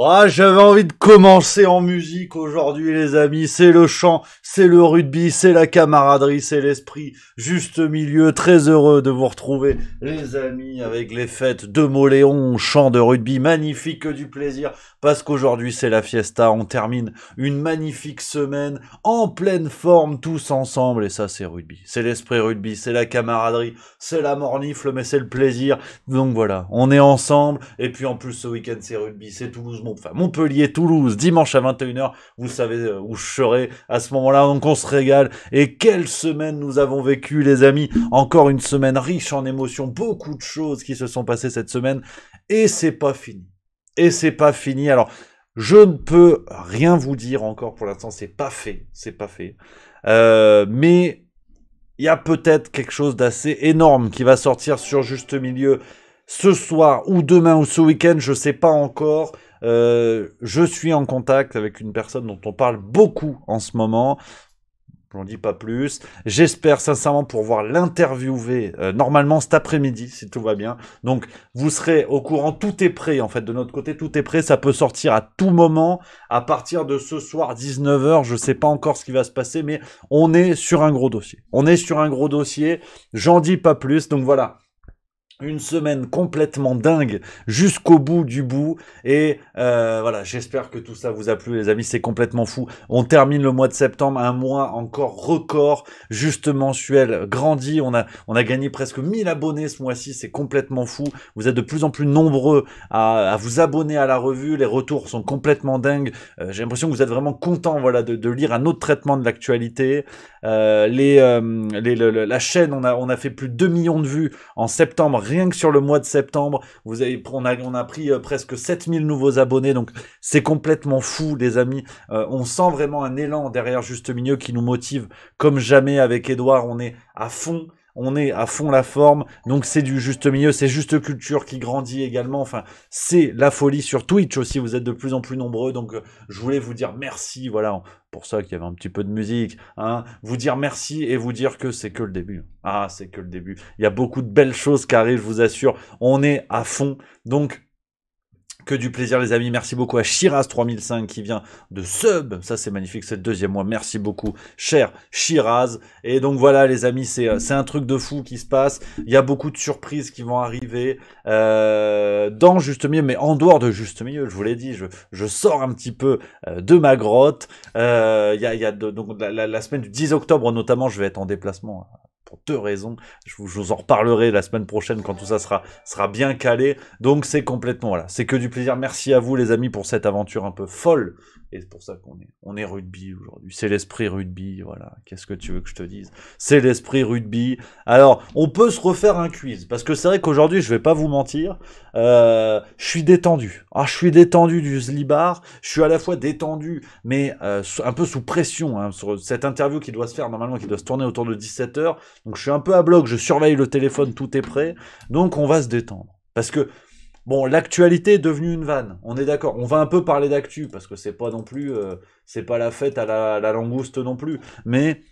Ah, j'avais envie de commencer en musique aujourd'hui, les amis. C'est le chant, c'est le rugby, c'est la camaraderie, c'est l'esprit. Juste milieu, très heureux de vous retrouver, les amis, avec les fêtes de Mauléon, chant de rugby magnifique, que du plaisir. Parce qu'aujourd'hui, c'est la fiesta. On termine une magnifique semaine en pleine forme, tous ensemble. Et ça, c'est rugby. C'est l'esprit rugby, c'est la camaraderie, c'est la mornifle, mais c'est le plaisir. Donc voilà, on est ensemble. Et puis en plus, ce week-end, c'est rugby, c'est Toulouse, enfin Montpellier-Toulouse, dimanche à 21h. Vous savez où je serai à ce moment-là. Donc on se régale. Et quelle semaine nous avons vécu, les amis. Encore une semaine riche en émotions. Beaucoup de choses qui se sont passées cette semaine. Et c'est pas fini. Et c'est pas fini. Alors, je ne peux rien vous dire encore pour l'instant. C'est pas fait. Mais il y a peut-être quelque chose d'assez énorme qui va sortir sur Juste Milieu ce soir ou demain ou ce week-end. Je sais pas encore. Je suis en contact avec une personne dont on parle beaucoup en ce moment. Je n'en dis pas plus. J'espère sincèrement pouvoir l'interviewer normalement cet après-midi, si tout va bien. Donc, vous serez au courant. Tout est prêt, en fait, de notre côté. Tout est prêt. Ça peut sortir à tout moment. À partir de ce soir, 19h, je ne sais pas encore ce qui va se passer, mais on est sur un gros dossier. J'en dis pas plus. Donc, voilà. Une semaine complètement dingue jusqu'au bout du bout. Et voilà, j'espère que tout ça vous a plu, les amis. C'est complètement fou. On termine le mois de septembre, un mois encore record, juste mensuel, grandi. On a gagné presque 1000 abonnés ce mois-ci. C'est complètement fou. Vous êtes de plus en plus nombreux à vous abonner à la revue. Les retours sont complètement dingues. J'ai l'impression que vous êtes vraiment contents, voilà, de lire un autre traitement de l'actualité. La chaîne, on a fait plus de 2 millions de vues en septembre. Rien que sur le mois de septembre, on a pris presque 7000 nouveaux abonnés, donc c'est complètement fou, les amis. On sent vraiment un élan derrière Juste Milieu qui nous motive comme jamais avec Edouard. On est à fond la forme, donc c'est du Juste Milieu, c'est Juste Culture qui grandit également, enfin c'est la folie sur Twitch aussi, vous êtes de plus en plus nombreux, donc je voulais vous dire merci, voilà, pour ça qu'il y avait un petit peu de musique, hein, vous dire merci et vous dire que c'est que le début. Ah, c'est que le début, il y a beaucoup de belles choses qui arrivent, je vous assure, on est à fond, donc que du plaisir, les amis. Merci beaucoup à Shiraz3005 qui vient de sub. Ça, c'est magnifique. C'est le 2e mois. Merci beaucoup, cher Shiraz. Et donc, voilà, les amis, c'est un truc de fou qui se passe. Il y a beaucoup de surprises qui vont arriver dans Juste Milieu, mais en dehors de Juste Milieu. Je vous l'ai dit, je sors un petit peu de ma grotte. Donc, la semaine du 10 octobre, notamment, je vais être en déplacement. Pour 2 raisons, je vous en reparlerai la semaine prochaine quand tout ça sera bien calé. Donc c'est complètement, voilà, c'est que du plaisir. Merci à vous, les amis, pour cette aventure un peu folle. Et c'est pour ça qu'on est rugby aujourd'hui. C'est l'esprit rugby, voilà. Qu'est-ce que tu veux que je te dise? C'est l'esprit rugby. Alors, on peut se refaire un quiz, parce que c'est vrai qu'aujourd'hui, je vais pas vous mentir, je suis détendu. Ah, je suis détendu du Slibar. Je suis à la fois détendu, mais un peu sous pression, hein, sur cette interview qui doit se faire normalement, qui doit se tourner autour de 17h. Donc je suis un peu à bloc, je surveille le téléphone, tout est prêt. Donc on va se détendre. Parce que, bon, l'actualité est devenue une vanne, on est d'accord. On va un peu parler d'actu, parce que c'est pas non plus, c'est pas la fête à la langouste non plus. Mais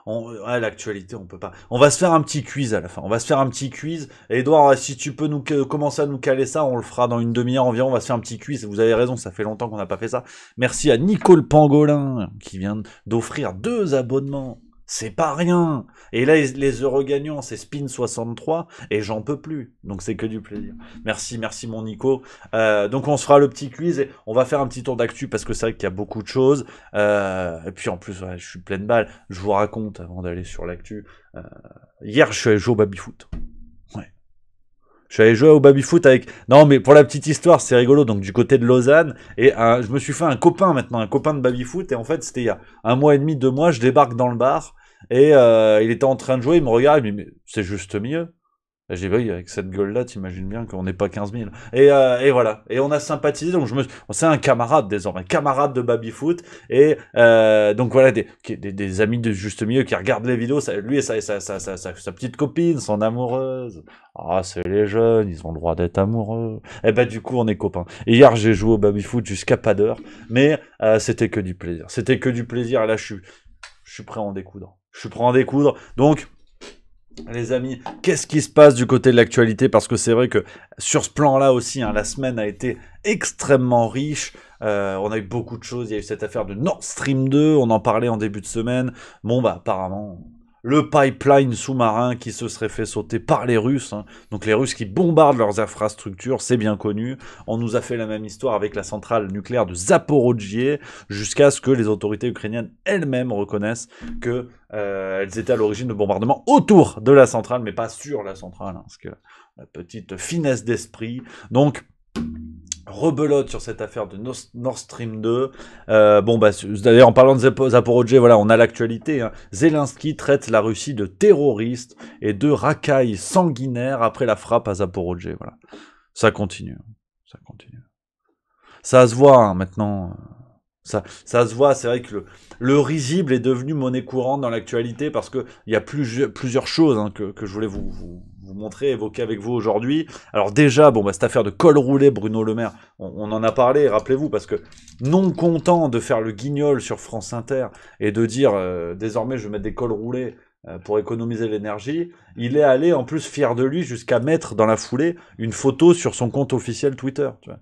Ouais, l'actualité, on peut pas. On va se faire un petit quiz à la fin. On va se faire un petit quiz. Et Edouard, si tu peux nous commencer à nous caler ça, on le fera dans une demi-heure environ. On va se faire un petit quiz. Vous avez raison, ça fait longtemps qu'on n'a pas fait ça. Merci à Nicole Pangolin qui vient d'offrir 2 abonnements. C'est pas rien. Et là, les heureux gagnants, c'est Spin63 et j'en peux plus. Donc c'est que du plaisir. Merci mon Nico. Donc on se fera le petit quiz et on va faire un petit tour d'actu parce que c'est vrai qu'il y a beaucoup de choses. Et puis en plus, ouais, je suis plein de balles. Je vous raconte avant d'aller sur l'actu. Hier, je suis allé jouer au baby-foot. Ouais. Je suis allé jouer au baby-foot avec... Non, mais pour la petite histoire, c'est rigolo. Donc du côté de Lausanne. Et je me suis fait un copain maintenant, un copain de baby-foot. Et en fait, c'était il y a 1 mois et demi, 2 mois. Je débarque dans le bar. Et il était en train de jouer, il me regarde, il me dit, mais c'est juste mieux. Et j'ai dit, oui, avec cette gueule-là, t'imagines bien qu'on n'est pas 15 000. Et voilà. Et on a sympathisé, donc c'est un camarade désormais, camarade de baby-foot. Et donc voilà, des amis de juste milieu qui regardent les vidéos, lui et sa petite copine, son amoureuse. Ah, c'est les jeunes, ils ont le droit d'être amoureux. Et ben du coup, on est copains. Et hier, j'ai joué au baby-foot jusqu'à pas d'heure. Mais c'était que du plaisir. C'était que du plaisir, et là, je suis prêt à en découdre. Je suis prêt à en découdre. Donc, les amis, qu'est-ce qui se passe du côté de l'actualité? Parce que c'est vrai que sur ce plan-là aussi, hein, la semaine a été extrêmement riche. On a eu beaucoup de choses. Il y a eu cette affaire de Nord Stream 2. On en parlait en début de semaine. Bon, bah apparemment, le pipeline sous-marin qui se serait fait sauter par les Russes. Hein. Donc les Russes qui bombardent leurs infrastructures, c'est bien connu. On nous a fait la même histoire avec la centrale nucléaire de Zaporozhye, jusqu'à ce que les autorités ukrainiennes elles-mêmes reconnaissent que elles étaient à l'origine de bombardements autour de la centrale, mais pas sur la centrale. Hein, parce que la petite finesse d'esprit. Donc, rebelote sur cette affaire de Nord Stream 2. Bon, bah, d'ailleurs, en parlant de Zaporozhye, voilà, on a l'actualité. Hein. Zelensky traite la Russie de terroriste et de racaille sanguinaire après la frappe à Zaporozhye. Voilà. Ça continue. Ça continue. Ça se voit hein, maintenant. Ça se voit, c'est vrai que le risible est devenu monnaie courante dans l'actualité parce que il y a plusieurs choses hein, que je voulais vous montrer, évoquer avec vous aujourd'hui. Alors déjà, bon, bah, cette affaire de col roulé, Bruno Le Maire, on en a parlé, rappelez-vous, parce que non content de faire le guignol sur France Inter et de dire désormais je vais mettre des cols roulés pour économiser l'énergie, il est allé en plus fier de lui jusqu'à mettre dans la foulée une photo sur son compte officiel Twitter, tu vois.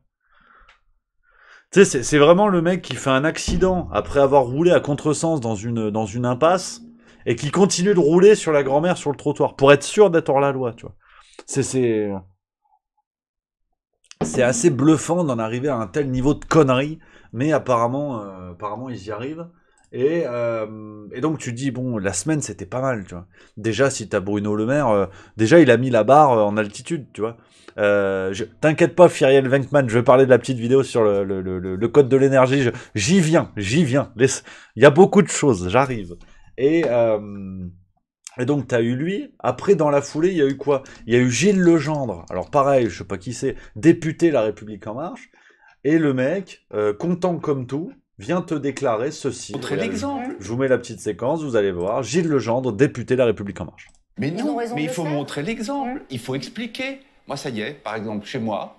Tu sais, c'est vraiment le mec qui fait un accident après avoir roulé à contresens dans une impasse et qui continue de rouler sur la grand-mère sur le trottoir pour être sûr d'être hors la loi, tu vois. C'est assez bluffant d'en arriver à un tel niveau de connerie, mais apparemment ils y arrivent. Et donc tu te dis, bon, la semaine c'était pas mal, tu vois. Déjà, si t'as Bruno Le Maire, déjà il a mis la barre en altitude, tu vois. T'inquiète pas, Firiel Venkman, je vais parler de la petite vidéo sur le code de l'énergie. J'y viens. Il y a beaucoup de choses, j'arrive. Et donc t'as eu lui. Après, dans la foulée, il y a eu quoi? Il y a eu Gilles Legendre. Alors pareil, je sais pas qui c'est, député La République En Marche. Et le mec, content comme tout, vient te déclarer ceci. Montrer l'exemple. Je vous mets la petite séquence, vous allez voir. Gilles Legendre, député La République En Marche. Mais non, mais il faut montrer l'exemple. Il faut expliquer. Moi, ça y est, par exemple, chez moi,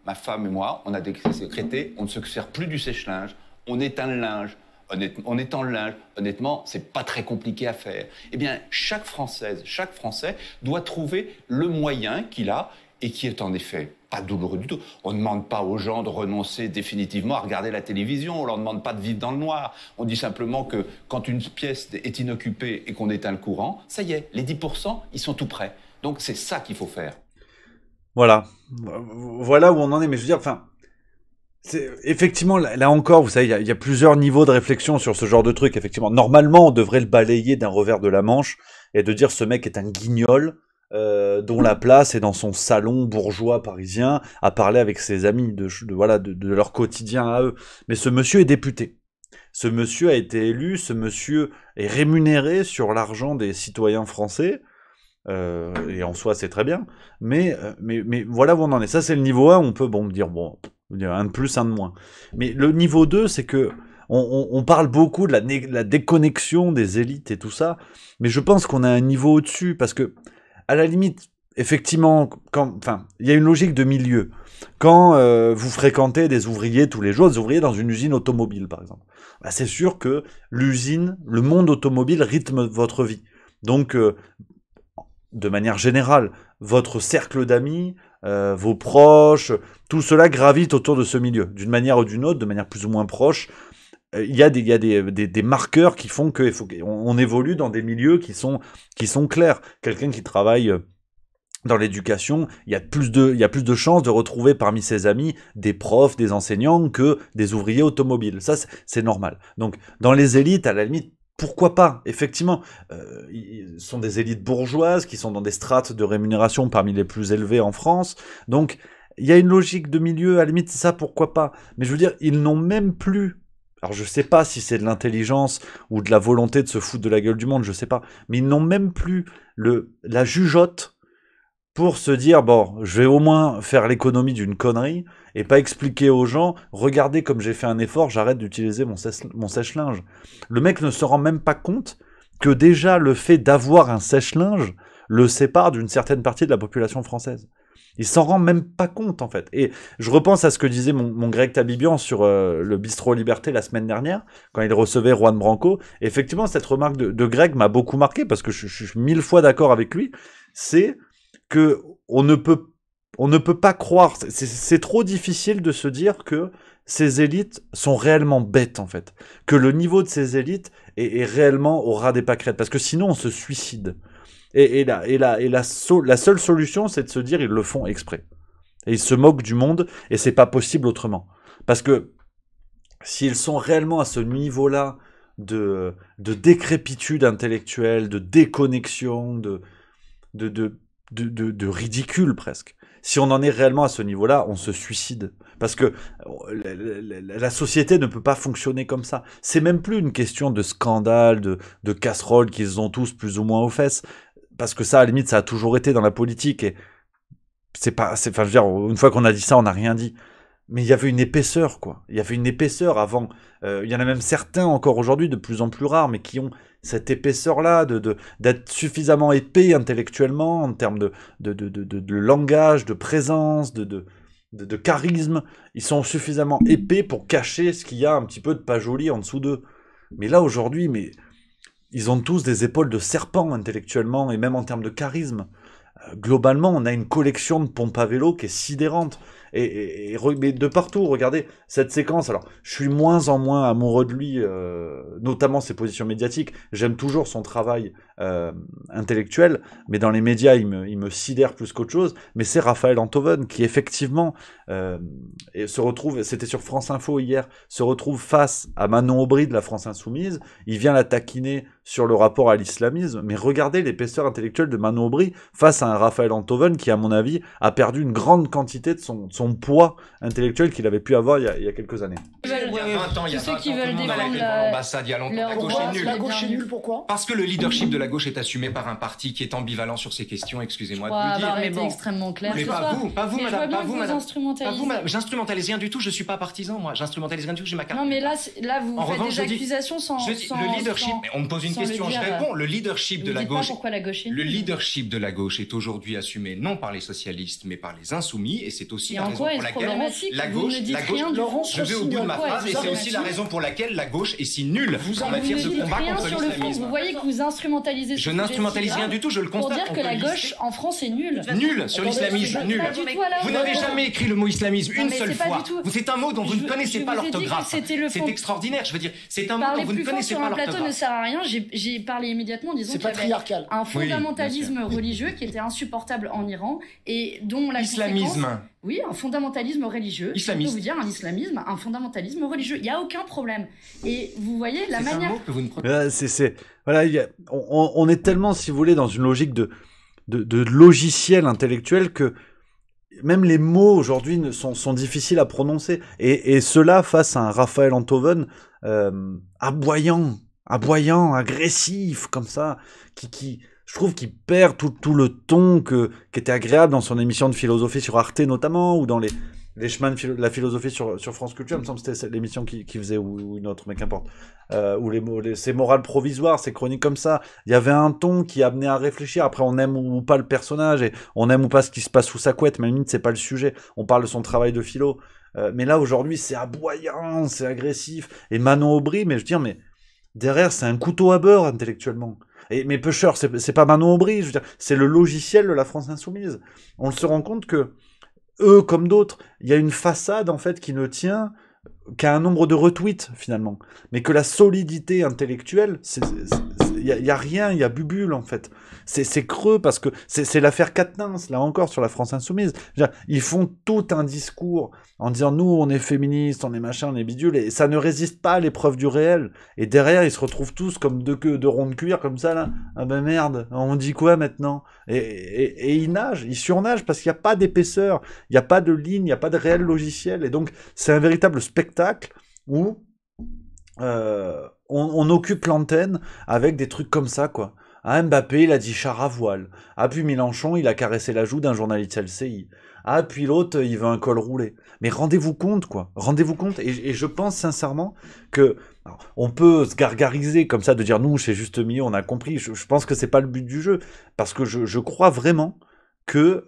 ma femme et moi, on a décrété, on ne se sert plus du sèche-linge, on éteint le linge. On étend le linge. Honnêtement, c'est pas très compliqué à faire. Eh bien, chaque Française, chaque Français doit trouver le moyen qu'il a et qui est en effet pas douloureux du tout. On ne demande pas aux gens de renoncer définitivement à regarder la télévision. On leur demande pas de vivre dans le noir. On dit simplement que quand une pièce est inoccupée et qu'on éteint le courant, ça y est, les 10%, ils sont tout prêts. Donc c'est ça qu'il faut faire. Voilà. Voilà où on en est. Mais je veux dire, enfin... Effectivement, là encore, vous savez, il y a plusieurs niveaux de réflexion sur ce genre de truc. Effectivement, normalement, on devrait le balayer d'un revers de la manche et de dire ce mec est un guignol dont la place est dans son salon bourgeois parisien à parler avec ses amis de leur quotidien à eux. Mais ce monsieur est député. Ce monsieur a été élu. Ce monsieur est rémunéré sur l'argent des citoyens français. Et en soi, c'est très bien. Mais voilà où on en est. Ça, c'est le niveau 1. On peut me dire bon. Un de plus, un de moins. Mais le niveau 2, c'est que on parle beaucoup de la déconnexion des élites et tout ça, mais je pense qu'on a un niveau au-dessus, parce que, à la limite, effectivement, il y a une logique de milieu. Quand vous fréquentez des ouvriers tous les jours, des ouvriers dans une usine automobile, par exemple, bah, c'est sûr que l'usine, le monde automobile rythme votre vie. Donc, de manière générale, votre cercle d'amis, vos proches, tout cela gravite autour de ce milieu, d'une manière ou d'une autre, de manière plus ou moins proche. Il y a des marqueurs qui font qu'on évolue dans des milieux qui sont clairs. Quelqu'un qui travaille dans l'éducation, il y a plus de chances de retrouver parmi ses amis des profs, des enseignants que des ouvriers automobiles. Ça, c'est normal. Donc, dans les élites, à la limite, pourquoi pas? Effectivement, ils sont des élites bourgeoises qui sont dans des strates de rémunération parmi les plus élevées en France. Donc, il y a une logique de milieu, à la limite, ça, pourquoi pas? Mais je veux dire, ils n'ont même plus... Alors, je sais pas si c'est de l'intelligence ou de la volonté de se foutre de la gueule du monde, je sais pas. Mais ils n'ont même plus la jugeote pour se dire, bon, je vais au moins faire l'économie d'une connerie et pas expliquer aux gens, regardez comme j'ai fait un effort, j'arrête d'utiliser mon sèche-linge. Le mec ne se rend même pas compte que déjà le fait d'avoir un sèche-linge le sépare d'une certaine partie de la population française. Il s'en rend même pas compte, en fait. Et je repense à ce que disait mon Greg Tabibian sur le Bistrot Liberté la semaine dernière, quand il recevait Juan Branco. Et effectivement, cette remarque de Greg m'a beaucoup marqué, parce que je suis 1000 fois d'accord avec lui. C'est que on ne peut pas croire, c'est trop difficile de se dire que ces élites sont réellement bêtes, en fait. Que le niveau de ces élites est réellement au ras des pâquerettes, parce que sinon on se suicide. Et la seule solution, c'est de se dire ils le font exprès. Et ils se moquent du monde, et c'est pas possible autrement. Parce que s'ils sont réellement à ce niveau-là de décrépitude intellectuelle, de déconnexion, de ridicule presque. Si on en est réellement à ce niveau-là, on se suicide. Parce que la société ne peut pas fonctionner comme ça. C'est même plus une question de scandale, de casserole qu'ils ont tous plus ou moins aux fesses. Parce que ça, à la limite, ça a toujours été dans la politique. Et enfin, je veux dire, une fois qu'on a dit ça, on n'a rien dit. Mais il y avait une épaisseur, quoi. Il y avait une épaisseur avant. Il y en a même certains encore aujourd'hui, de plus en plus rares, mais qui ont cette épaisseur-là, d'être suffisamment épais intellectuellement, en termes de langage, de présence, de charisme. Ils sont suffisamment épais pour cacher ce qu'il y a un petit peu de pas joli en dessous d'eux. Mais là, aujourd'hui, ils ont tous des épaules de serpent intellectuellement, et même en termes de charisme. Globalement, on a une collection de pompes à vélo qui est sidérante. Mais de partout, regardez cette séquence. Alors, je suis moins en moins amoureux de lui, notamment ses positions médiatiques. J'aime toujours son travail intellectuel, mais dans les médias, il me sidère plus qu'autre chose. Mais c'est Raphaël Enthoven qui, effectivement, se retrouve, c'était sur France Info hier, se retrouve face à Manon Aubry de la France Insoumise. Il vient la taquiner sur le rapport à l'islamisme, mais regardez l'épaisseur intellectuelle de Manon Aubry face à un Raphaël Enthoven qui, à mon avis, a perdu une grande quantité de son poids intellectuel qu'il avait pu avoir il y a quelques années. Il y a 20 ans, il y a 20 ans, tout le monde allait dans l'ambassade il y a longtemps. La gauche est nulle, pourquoi? Parce que le leadership de la gauche est assumé par un parti qui est ambivalent sur ces questions, excusez-moi de vous le dire. Mais bon, extrêmement clair. Mais pas vous, madame, pas vous, madame. J'instrumentalise rien du tout, je suis pas partisan, moi. J'instrumentalise rien du tout, j'ai ma carte. Non, mais là vous faites des accusations sans... Le leadership, on me pose une question, je réponds. Le leadership de la gauche... Pourquoi la gauche est le leadership de la gauche est aujourd'hui assumé non par les socialistes, mais par les insoumis, et c'est aussi la raison pour laquelle la gauche, je vais au bout de ma phrase, et c'est aussi la raison pour laquelle la gauche est si nulle en matière de combat contre l'islamisme. Vous voyez que vous instrumentalisez. Je n'instrumentalise rien du tout, je le constate. Pour dire que la gauche en France est nulle. Nulle sur l'islamisme, nulle. Vous n'avez jamais écrit le mot islamisme une seule fois. C'est un mot dont vous ne connaissez pas l'orthographe. C'est extraordinaire, je veux dire. C'est un mot dont vous ne connaissez pas l'orthographe. Parler plus fort sur un plateau ne sert à rien. J'ai parlé immédiatement en disant qu'il y avait un fondamentalisme religieux qui était insupportable en Iran et dont la islamisme. Oui, un fondamentalisme religieux. Islamiste. Je peux vous dire un islamisme, un fondamentalisme religieux. Il n'y a aucun problème. Et vous voyez la manière... C'est un mot que vous ne voilà, on est tellement, si vous voulez, dans une logique de logiciel intellectuel que même les mots aujourd'hui sont difficiles à prononcer. Et cela face à un Raphaël Enthoven aboyant, agressif, comme ça, qui je trouve qu'il perd tout le ton qui était agréable dans son émission de philosophie sur Arte notamment, ou dans Les chemins de la philosophie sur France Culture, il me semble que c'était l'émission qui faisait, ou une autre, mais qu'importe. Où c'est morales provisoires, c'est chroniques comme ça. Il y avait un ton qui amenait à réfléchir. Après, on aime ou pas le personnage, et on aime ou pas ce qui se passe sous sa couette, mais à la limite, c'est pas le sujet. On parle de son travail de philo. Mais là, aujourd'hui, c'est aboyant, c'est agressif. Et Manon Aubry, mais je veux dire, mais derrière, c'est un couteau à beurre, intellectuellement. Mais Pusher, c'est pas Manon Aubry, je veux dire, c'est le logiciel de la France Insoumise. On se rend compte que eux comme d'autres, il y a une façade en fait qui ne tient qu'à un nombre de retweets finalement, mais que la solidité intellectuelle, il y a rien, il y a bubule en fait. C'est creux parce que c'est l'affaire Quatennens, là encore sur la France Insoumise. Ils font tout un discours en disant nous on est féministes, on est machin, on est bidule, et ça ne résiste pas à l'épreuve du réel. Et derrière ils se retrouvent tous comme deux ronds de cuir comme ça là. Ah ben merde, on dit quoi maintenant? Et ils nagent, ils surnagent parce qu'il n'y a pas d'épaisseur, il n'y a pas de ligne, il n'y a pas de réel logiciel. Et donc c'est un véritable spectacle où on occupe l'antenne avec des trucs comme ça quoi. Ah, Mbappé, il a dit char à voile. Ah, puis Mélenchon, il a caressé la joue d'un journaliste LCI. Ah, puis l'autre, il veut un col roulé. Mais rendez-vous compte, quoi. Rendez-vous compte. Et je pense sincèrement que on peut se gargariser comme ça, de dire nous, chez Juste Milieu, on a compris. Je pense que c'est pas le but du jeu. Parce que je crois vraiment que...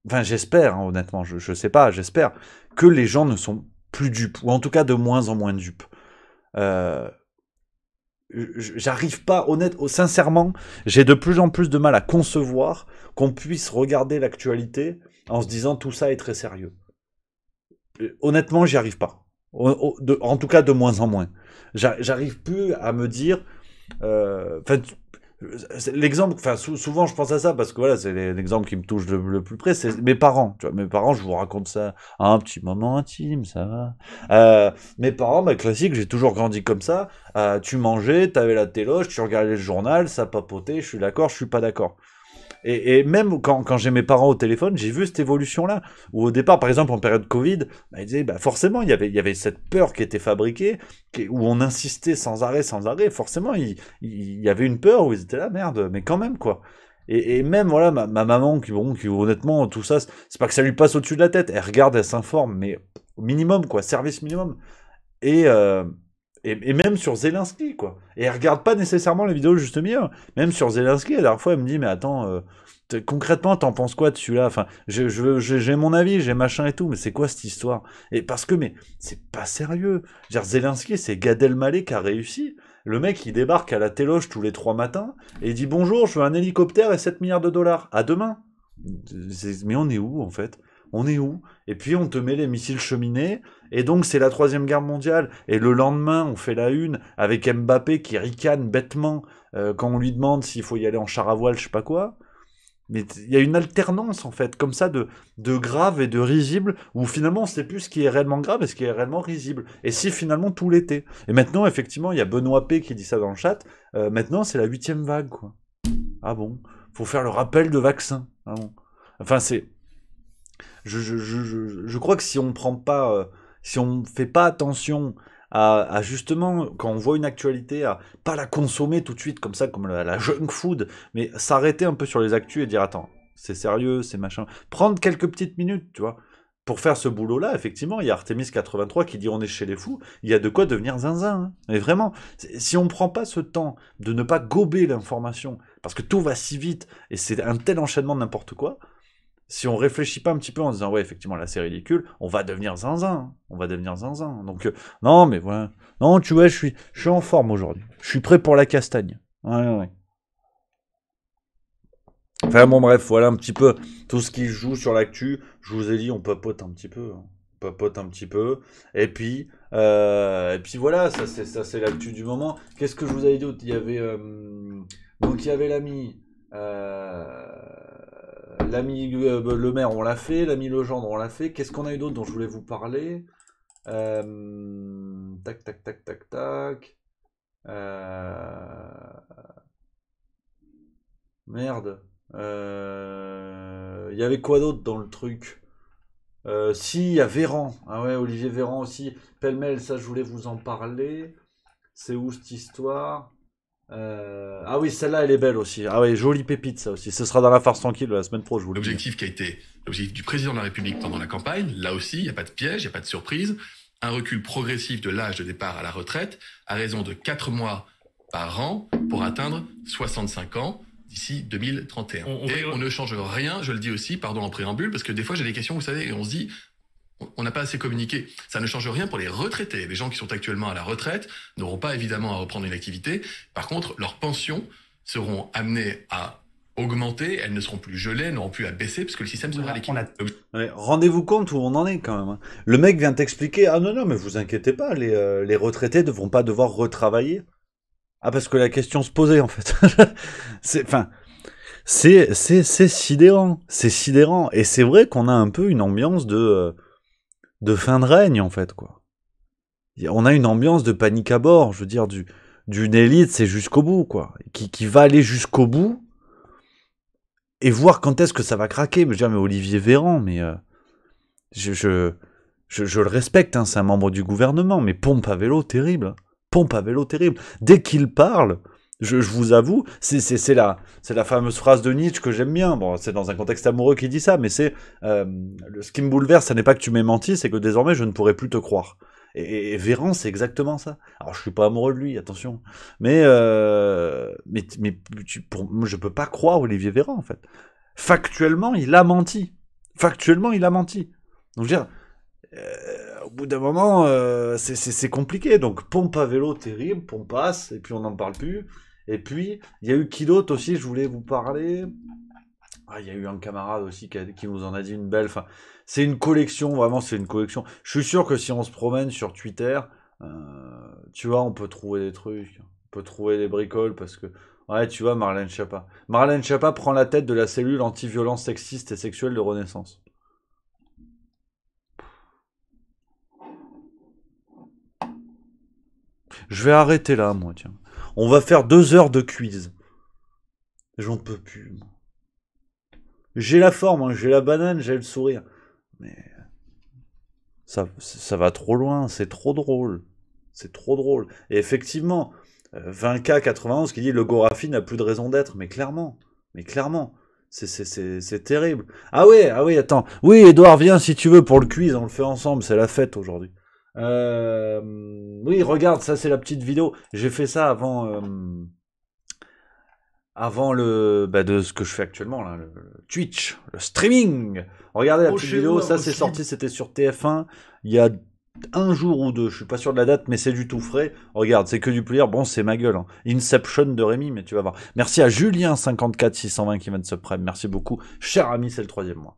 enfin, j'espère, hein, honnêtement, je sais pas, j'espère que les gens ne sont plus dupes. Ou en tout cas, de moins en moins dupes. J'arrive pas, sincèrement, j'ai de plus en plus de mal à concevoir qu'on puisse regarder l'actualité en se disant tout ça est très sérieux. Honnêtement, j'y arrive pas. En tout cas, de moins en moins. J'arrive plus à me dire... l'exemple, enfin souvent je pense à ça parce que voilà, c'est l'exemple qui me touche le plus près, c'est mes parents. Tu vois, mes parents, je vous raconte ça à un petit moment intime, ça va. Mes parents, bah, classique, j'ai toujours grandi comme ça. Tu mangeais, t'avais la téloche, tu regardais le journal, ça papotait, je suis d'accord, je suis pas d'accord. Et même quand j'ai mes parents au téléphone, j'ai vu cette évolution-là. Où au départ, par exemple, en période Covid, bah, ils disaient, bah, forcément, il y avait cette peur qui était fabriquée, où on insistait sans arrêt. Forcément, il y avait une peur où ils étaient là, merde, mais quand même, quoi. Et même, voilà, ma maman, qui honnêtement, tout ça, c'est pas que ça lui passe au-dessus de la tête. Elle regarde, elle s'informe, mais au minimum, quoi, service minimum. Et même sur Zelensky, quoi. Et elle regarde pas nécessairement les vidéos Juste Milieu. Même sur Zelensky, la dernière fois, elle me dit, mais attends, concrètement, t'en penses quoi de celui-là? Enfin, j'ai mon avis, j'ai machin et tout, mais c'est quoi cette histoire? Et parce que, mais c'est pas sérieux. Je veux dire, Zelensky, c'est Gad Elmaleh qui a réussi. Le mec, il débarque à la téloche tous les 3 matins, et il dit, bonjour, je veux un hélicoptère et 7 milliards de dollars. À demain. Mais on est où, en fait? On est où? Et puis on te met les missiles cheminés, et donc c'est la 3e guerre mondiale, et le lendemain on fait la une avec Mbappé qui ricane bêtement quand on lui demande s'il faut y aller en char à voile, je sais pas quoi. Mais il y a une alternance en fait, comme ça, de grave et de risible, où finalement on sait plus ce qui est réellement grave et ce qui est réellement risible. Et si finalement tout l'était. Et maintenant effectivement il y a Benoît P qui dit ça dans le chat, maintenant c'est la 8e vague quoi. Ah bon? Faut faire le rappel de vaccin. Ah bon? Enfin c'est... Je crois que si on prend pas, si on fait pas attention à justement, quand on voit une actualité, à pas la consommer tout de suite comme ça, comme la junk food, mais s'arrêter un peu sur les actus et dire attends, c'est sérieux, c'est machin. Prendre quelques petites minutes, tu vois, pour faire ce boulot-là. Effectivement, il y a Artemis83 qui dit on est chez les fous, il y a de quoi devenir zinzin. Hein. Mais vraiment, si on prend pas ce temps de ne pas gober l'information, parce que tout va si vite et c'est un tel enchaînement de n'importe quoi. Si on réfléchit pas un petit peu en disant ouais effectivement là c'est ridicule, on va devenir zinzin, Donc non mais voilà, non tu vois je suis en forme aujourd'hui, je suis prêt pour la castagne. Ouais. Enfin bon bref voilà un petit peu tout ce qui joue sur l'actu. Je vous ai dit on papote un petit peu, Et puis voilà ça c'est l'actu du moment. Qu'est-ce que je vous avais dit d'autre? Il y avait donc il y avait l'ami. L'ami Le Maire, on l'a fait. L'ami Legendre, on l'a fait. Qu'est-ce qu'on a eu d'autre dont je voulais vous parler? Tac. Merde. Il y avait quoi d'autre dans le truc? Si, il y a Véran. Ah ouais, Olivier Véran aussi. Pêle-mêle, ça, je voulais vous en parler. C'est où cette histoire? Ah oui, celle-là, elle est belle aussi. Ah oui, jolie pépite, ça aussi. Ce sera dans la farce tranquille la semaine pro, je vous le dis. L'objectif qui a été l'objectif du président de la République pendant la campagne, là aussi, il n'y a pas de piège, il n'y a pas de surprise. Un recul progressif de l'âge de départ à la retraite à raison de 4 mois par an pour atteindre 65 ans d'ici 2031. Et on ne change rien, je le dis aussi, pardon en préambule, parce que des fois j'ai des questions, vous savez, et on se dit, on n'a pas assez communiqué. Ça ne change rien pour les retraités. Les gens qui sont actuellement à la retraite n'auront pas évidemment à reprendre une activité. Par contre, leurs pensions seront amenées à augmenter, elles ne seront plus gelées, elles n'auront plus à baisser, parce que le système sera à l'équilibre. Rendez-vous compte où on en est quand même. Le mec vient t'expliquer, ah non, mais vous inquiétez pas, les retraités ne devront pas devoir retravailler. Ah, parce que la question se posait en fait. C'est sidérant. C'est sidérant. Et c'est vrai qu'on a un peu une ambiance de fin de règne, en fait, quoi. On a une ambiance de panique à bord, je veux dire, d'une élite, c'est jusqu'au bout, quoi. Qui va aller jusqu'au bout et voir quand est-ce que ça va craquer. Mais je veux dire, mais Olivier Véran, mais je le respecte, hein, c'est un membre du gouvernement, mais pompe à vélo terrible. Pompe à vélo terrible. Dès qu'il parle, je vous avoue, c'est la fameuse phrase de Nietzsche que j'aime bien. Bon, c'est dans un contexte amoureux qu'il dit ça, mais c'est ce qui me bouleverse, ce n'est pas que tu m'aies menti, c'est que désormais je ne pourrai plus te croire. Et Véran, c'est exactement ça. Alors je suis pas amoureux de lui, attention, mais moi, je peux pas croire Olivier Véran en fait. Factuellement, il a menti. Factuellement, il a menti. Donc je veux dire, au bout d'un moment, c'est compliqué. Donc pompe à vélo terrible, pompasse, et puis on n'en parle plus. Et puis, il y a eu qui d'autre aussi, je voulais vous parler. Ah, il y a eu un camarade aussi qui nous en a dit une belle. Enfin, c'est une collection, vraiment, c'est une collection. Je suis sûr que si on se promène sur Twitter, tu vois, on peut trouver des trucs. On peut trouver des bricoles parce que... Ouais, tu vois, Marlène Schiappa. Marlène Schiappa prend la tête de la cellule anti-violence sexiste et sexuelle de Renaissance. Je vais arrêter là, moi, tiens. On va faire 2 heures de quiz. J'en peux plus, moi. J'ai la forme, hein, j'ai la banane, j'ai le sourire. Mais... Ça va trop loin, c'est trop drôle. C'est trop drôle. Et effectivement, 20K91 qui dit le Gorafi n'a plus de raison d'être. Mais clairement. C'est terrible. Ah oui, attends. Oui, Edouard, viens si tu veux pour le quiz, on le fait ensemble, c'est la fête aujourd'hui. Oui, regarde, ça c'est la petite vidéo. J'ai fait ça avant de ce que je fais actuellement, là, le Twitch, le streaming. Regardez la petite vidéo, ça c'est sorti, c'était sur TF1 il y a 1 jour ou 2, je suis pas sûr de la date, mais c'est du tout frais. Regarde, c'est que du plaisir, bon c'est ma gueule, hein. Inception de Rémi, mais tu vas voir. Merci à Julien54620 qui vient de subprime, merci beaucoup. Cher ami, c'est le 3e mois.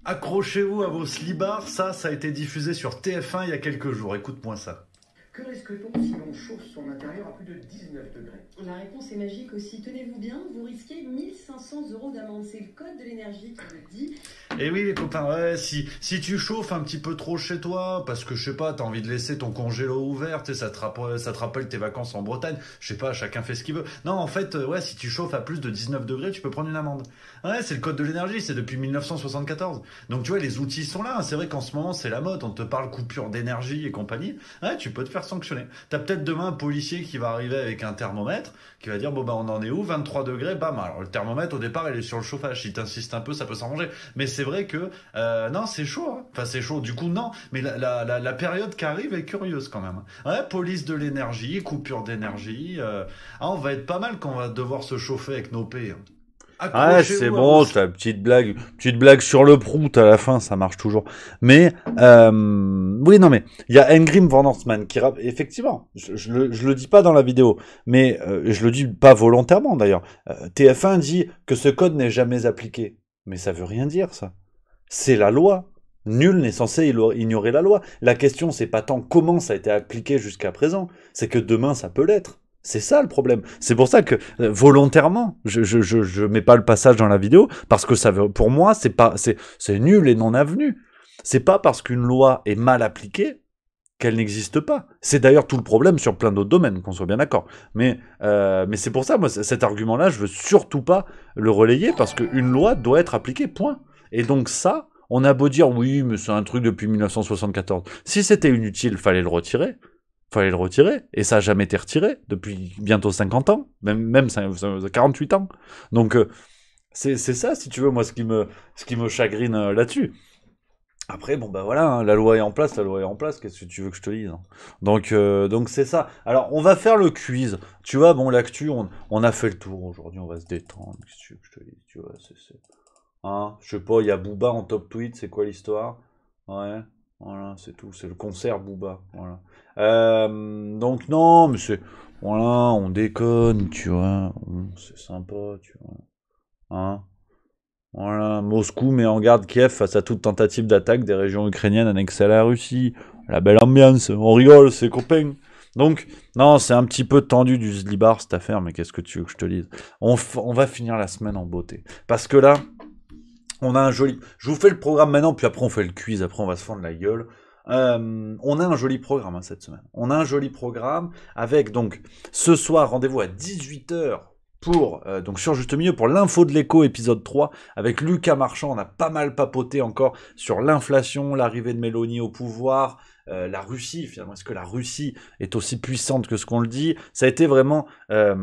Accrochez-vous à vos slibards, ça a été diffusé sur TF1 il y a quelques jours, écoute-moi ça. Que risque-t-on si l'on chauffe son intérieur à plus de 19 degrés? La réponse est magique aussi. Tenez-vous bien, vous risquez 1 500 € d'amende. C'est le code de l'énergie qui le dit. Et oui les copains, ouais, si tu chauffes un petit peu trop chez toi, parce que je sais pas, t'as envie de laisser ton congélo ouvert, ça te rappelle tes vacances en Bretagne, je sais pas, chacun fait ce qu'il veut. Non, en fait, ouais, si tu chauffes à plus de 19 degrés, tu peux prendre une amende. Ouais, c'est le code de l'énergie, c'est depuis 1974. Donc tu vois, les outils sont là, c'est vrai qu'en ce moment c'est la mode, on te parle coupure d'énergie et compagnie. Ouais, tu peux te faire sanctionner. T'as peut-être demain un policier qui va arriver avec un thermomètre, qui va dire bon bah on en est où, 23 degrés, bam. Alors le thermomètre au départ il est sur le chauffage, si t'insistes un peu ça peut s'arranger. Mais c'est vrai que non c'est chaud, hein. Enfin c'est chaud, du coup non, mais la période qui arrive est curieuse quand même. Ouais, police de l'énergie, coupure d'énergie, on va être pas mal quand on va devoir se chauffer avec nos P. Hein. Ah, c'est bon, ta petite blague sur le prout à la fin, ça marche toujours. Mais, oui, non, mais, il y a Engrim Van Horstman qui effectivement, je le dis pas dans la vidéo, mais, je le dis pas volontairement d'ailleurs. TF1 dit que ce code n'est jamais appliqué. Mais ça veut rien dire, ça. C'est la loi. Nul n'est censé ignorer la loi. La question, c'est pas tant comment ça a été appliqué jusqu'à présent, c'est que demain, ça peut l'être. C'est ça le problème. C'est pour ça que volontairement, je mets pas le passage dans la vidéo parce que ça veut, pour moi, c'est nul et non avenu. C'est pas parce qu'une loi est mal appliquée qu'elle n'existe pas. C'est d'ailleurs tout le problème sur plein d'autres domaines, qu'on soit bien d'accord. Mais c'est pour ça, moi, cet argument-là, je veux surtout pas le relayer parce qu'une loi doit être appliquée. Point. Et donc ça, on a beau dire oui, mais c'est un truc depuis 1974. Si c'était inutile, fallait le retirer. Fallait le retirer. Et ça n'a jamais été retiré depuis bientôt 50 ans. Même 48 ans. Donc, c'est ça, si tu veux, moi, ce qui me chagrine là-dessus. Après, bon, bah voilà, hein, la loi est en place, qu'est-ce que tu veux que je te dise, hein. Donc c'est ça. Alors, on va faire le quiz. Tu vois, bon, l'actu, on a fait le tour aujourd'hui, on va se détendre. Qu'est-ce que tu veux que je te dise, tu vois, Hein, je sais pas, il y a Booba en top tweet, c'est quoi l'histoire? Ouais, voilà, c'est tout, c'est le concert Booba, voilà. Donc non, mais c'est... Voilà, on déconne, tu vois, c'est sympa, tu vois. Hein? Voilà, Moscou met en garde Kiev face à toute tentative d'attaque des régions ukrainiennes annexées à la Russie. La belle ambiance, on rigole, c'est copains. Donc, non, c'est un petit peu tendu du Zlibar cette affaire, mais qu'est-ce que tu veux que je te dise? On va finir la semaine en beauté. Parce que là, on a un joli... Je vous fais le programme maintenant, puis après on fait le quiz, après on va se fendre la gueule. On a un joli programme hein, cette semaine. On a un joli programme avec donc ce soir, rendez-vous à 18h. Pour, donc sur Juste Milieu, pour l'info de l'écho, épisode 3, avec Lucas Marchand, on a pas mal papoté encore sur l'inflation, l'arrivée de Mélanie au pouvoir, la Russie, finalement, est-ce que la Russie est aussi puissante que ce qu'on le dit? Ça a été vraiment un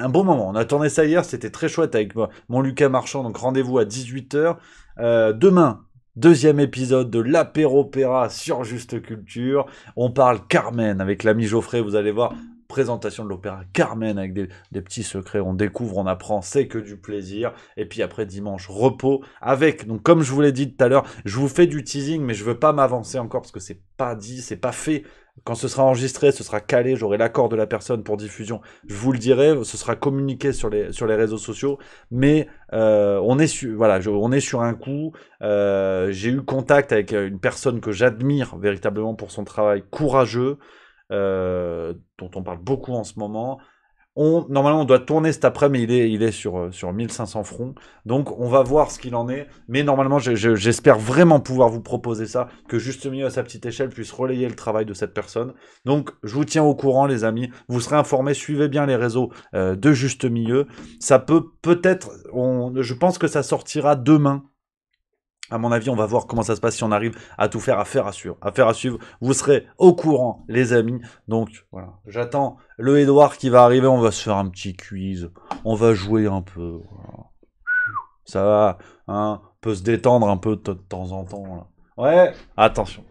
bon moment, on attendait ça hier, c'était très chouette avec mon Lucas Marchand, donc rendez-vous à 18h. Demain, deuxième épisode de l'apéro-opéra sur Juste Culture, on parle Carmen avec l'ami Geoffrey, vous allez voir, présentation de l'opéra Carmen avec des petits secrets, on découvre, on apprend, c'est que du plaisir. Et puis après dimanche, repos avec, donc comme je vous l'ai dit tout à l'heure, je vous fais du teasing, mais je veux pas m'avancer encore parce que c'est pas dit, c'est pas fait. Quand ce sera enregistré, ce sera calé, j'aurai l'accord de la personne pour diffusion, je vous le dirai, ce sera communiqué sur les réseaux sociaux, mais on est sur un coup. J'ai eu contact avec une personne que j'admire véritablement pour son travail courageux, dont on parle beaucoup en ce moment. Normalement, on doit tourner cet après-midi, mais il est sur 1500 fronts. Donc, on va voir ce qu'il en est. Mais normalement, j'espère vraiment pouvoir vous proposer ça, que Juste Milieu à sa petite échelle puisse relayer le travail de cette personne. Donc, je vous tiens au courant, les amis. Vous serez informés. Suivez bien les réseaux de Juste Milieu. Ça peut-être... Je pense que ça sortira demain. À mon avis, on va voir comment ça se passe si on arrive à tout faire, affaire à suivre. Vous serez au courant, les amis. Donc, voilà. J'attends le Edouard qui va arriver. On va se faire un petit quiz. On va jouer un peu. Voilà. Ça va, hein. On peut se détendre un peu de temps en temps, là. Ouais, attention.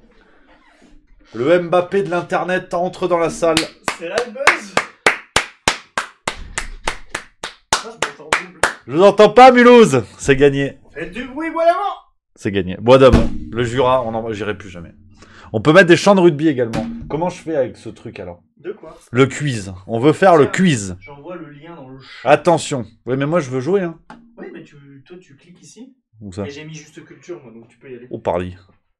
Le Mbappé de l'internet entre dans la salle. C'est là le buzz. Je vous entends pas, Mulhouse. C'est gagné. Faites du bruit, bois d'amont. C'est gagné. Bois d'amont. Le Jura, j'irai plus jamais. On peut mettre des champs de rugby également. Comment je fais avec ce truc alors? De quoi? Le quiz. On veut faire le quiz. J'envoie le lien dans le chat. Attention. Oui, mais moi je veux jouer, hein. Oui, mais toi tu cliques ici. Où ça? Et j'ai mis Juste Culture, moi, donc tu peux y aller. Oh, pardi.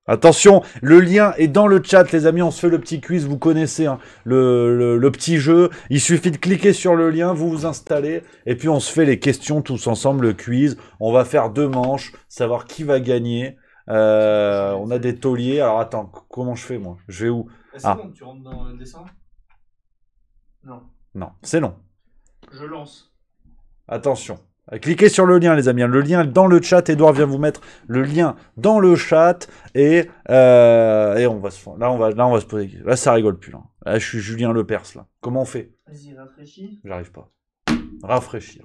Attention, le lien est dans le chat, les amis. On se fait le petit quiz, vous connaissez hein, le petit jeu. Il suffit de cliquer sur le lien, vous vous installez, et puis on se fait les questions tous ensemble, le quiz. On va faire 2 manches, savoir qui va gagner. On a des tauliers. Alors attends, comment je fais moi? Je vais où? C'est bon, tu rentres dans le dessin? Non. Non, c'est long. Je lance. Attention. Cliquez sur le lien, les amis. Le lien est dans le chat. Edouard vient vous mettre le lien dans le chat. Et on va se... Là, on va se poser... Là, ça rigole plus. Là, je suis Julien Lepers, là. Comment on fait? Vas-y, rafraîchis. J'arrive pas. Rafraîchir.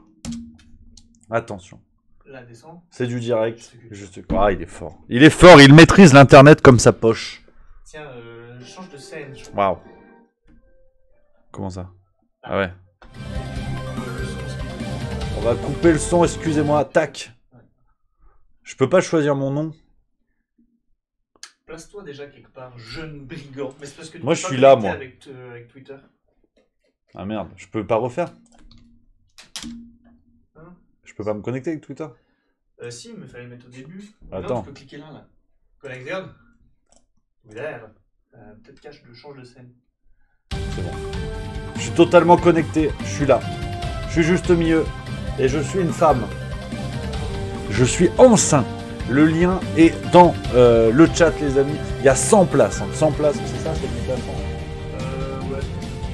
Attention. Là, descends. C'est du direct. Ah, il est fort. Il est fort. Il maîtrise l'internet comme sa poche. Tiens, change de scène. Waouh. Comment ça? Ah ouais. On va couper le son, excusez-moi. Tac. Je peux pas choisir mon nom. Place-toi déjà quelque part, jeune brigand. Mais c'est parce que tu moi, je suis là, moi. Avec Twitter. Ah merde, je peux pas refaire. Hein? Je peux pas me connecter avec Twitter. Si, mais fallait le mettre au début. Attends. Non, tu peux cliquer là. Connected. Peut-être cache de change de scène. C'est bon. Je suis totalement connecté. Je suis là. Je suis juste au milieu. Et je suis une femme. Je suis enceinte. Le lien est dans le chat, les amis. Il y a 100 places. 100 places, c'est ça, c'est l'invitation? Ouais.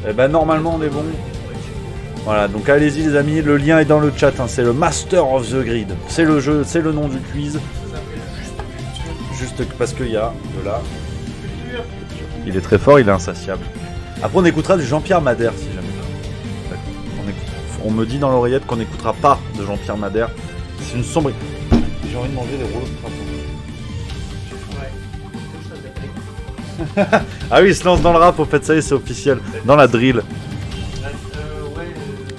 Eh ben, normalement, on est bon. Voilà, donc allez-y, les amis. Le lien est dans le chat. Hein. C'est le Master of the Grid. C'est le jeu, c'est le nom du quiz. Ça s'appelle Juste parce qu'il y a de la... Il est très fort, il est insatiable. Après, on écoutera du Jean-Pierre Madère, si jamais. On me dit dans l'oreillette qu'on n'écoutera pas de Jean-Pierre Madère. C'est une sombre... J'ai envie de manger des rouleaux de crapaud. Ah oui, il se lance dans le rap, au fait, ça y est, c'est officiel. Dans la drill.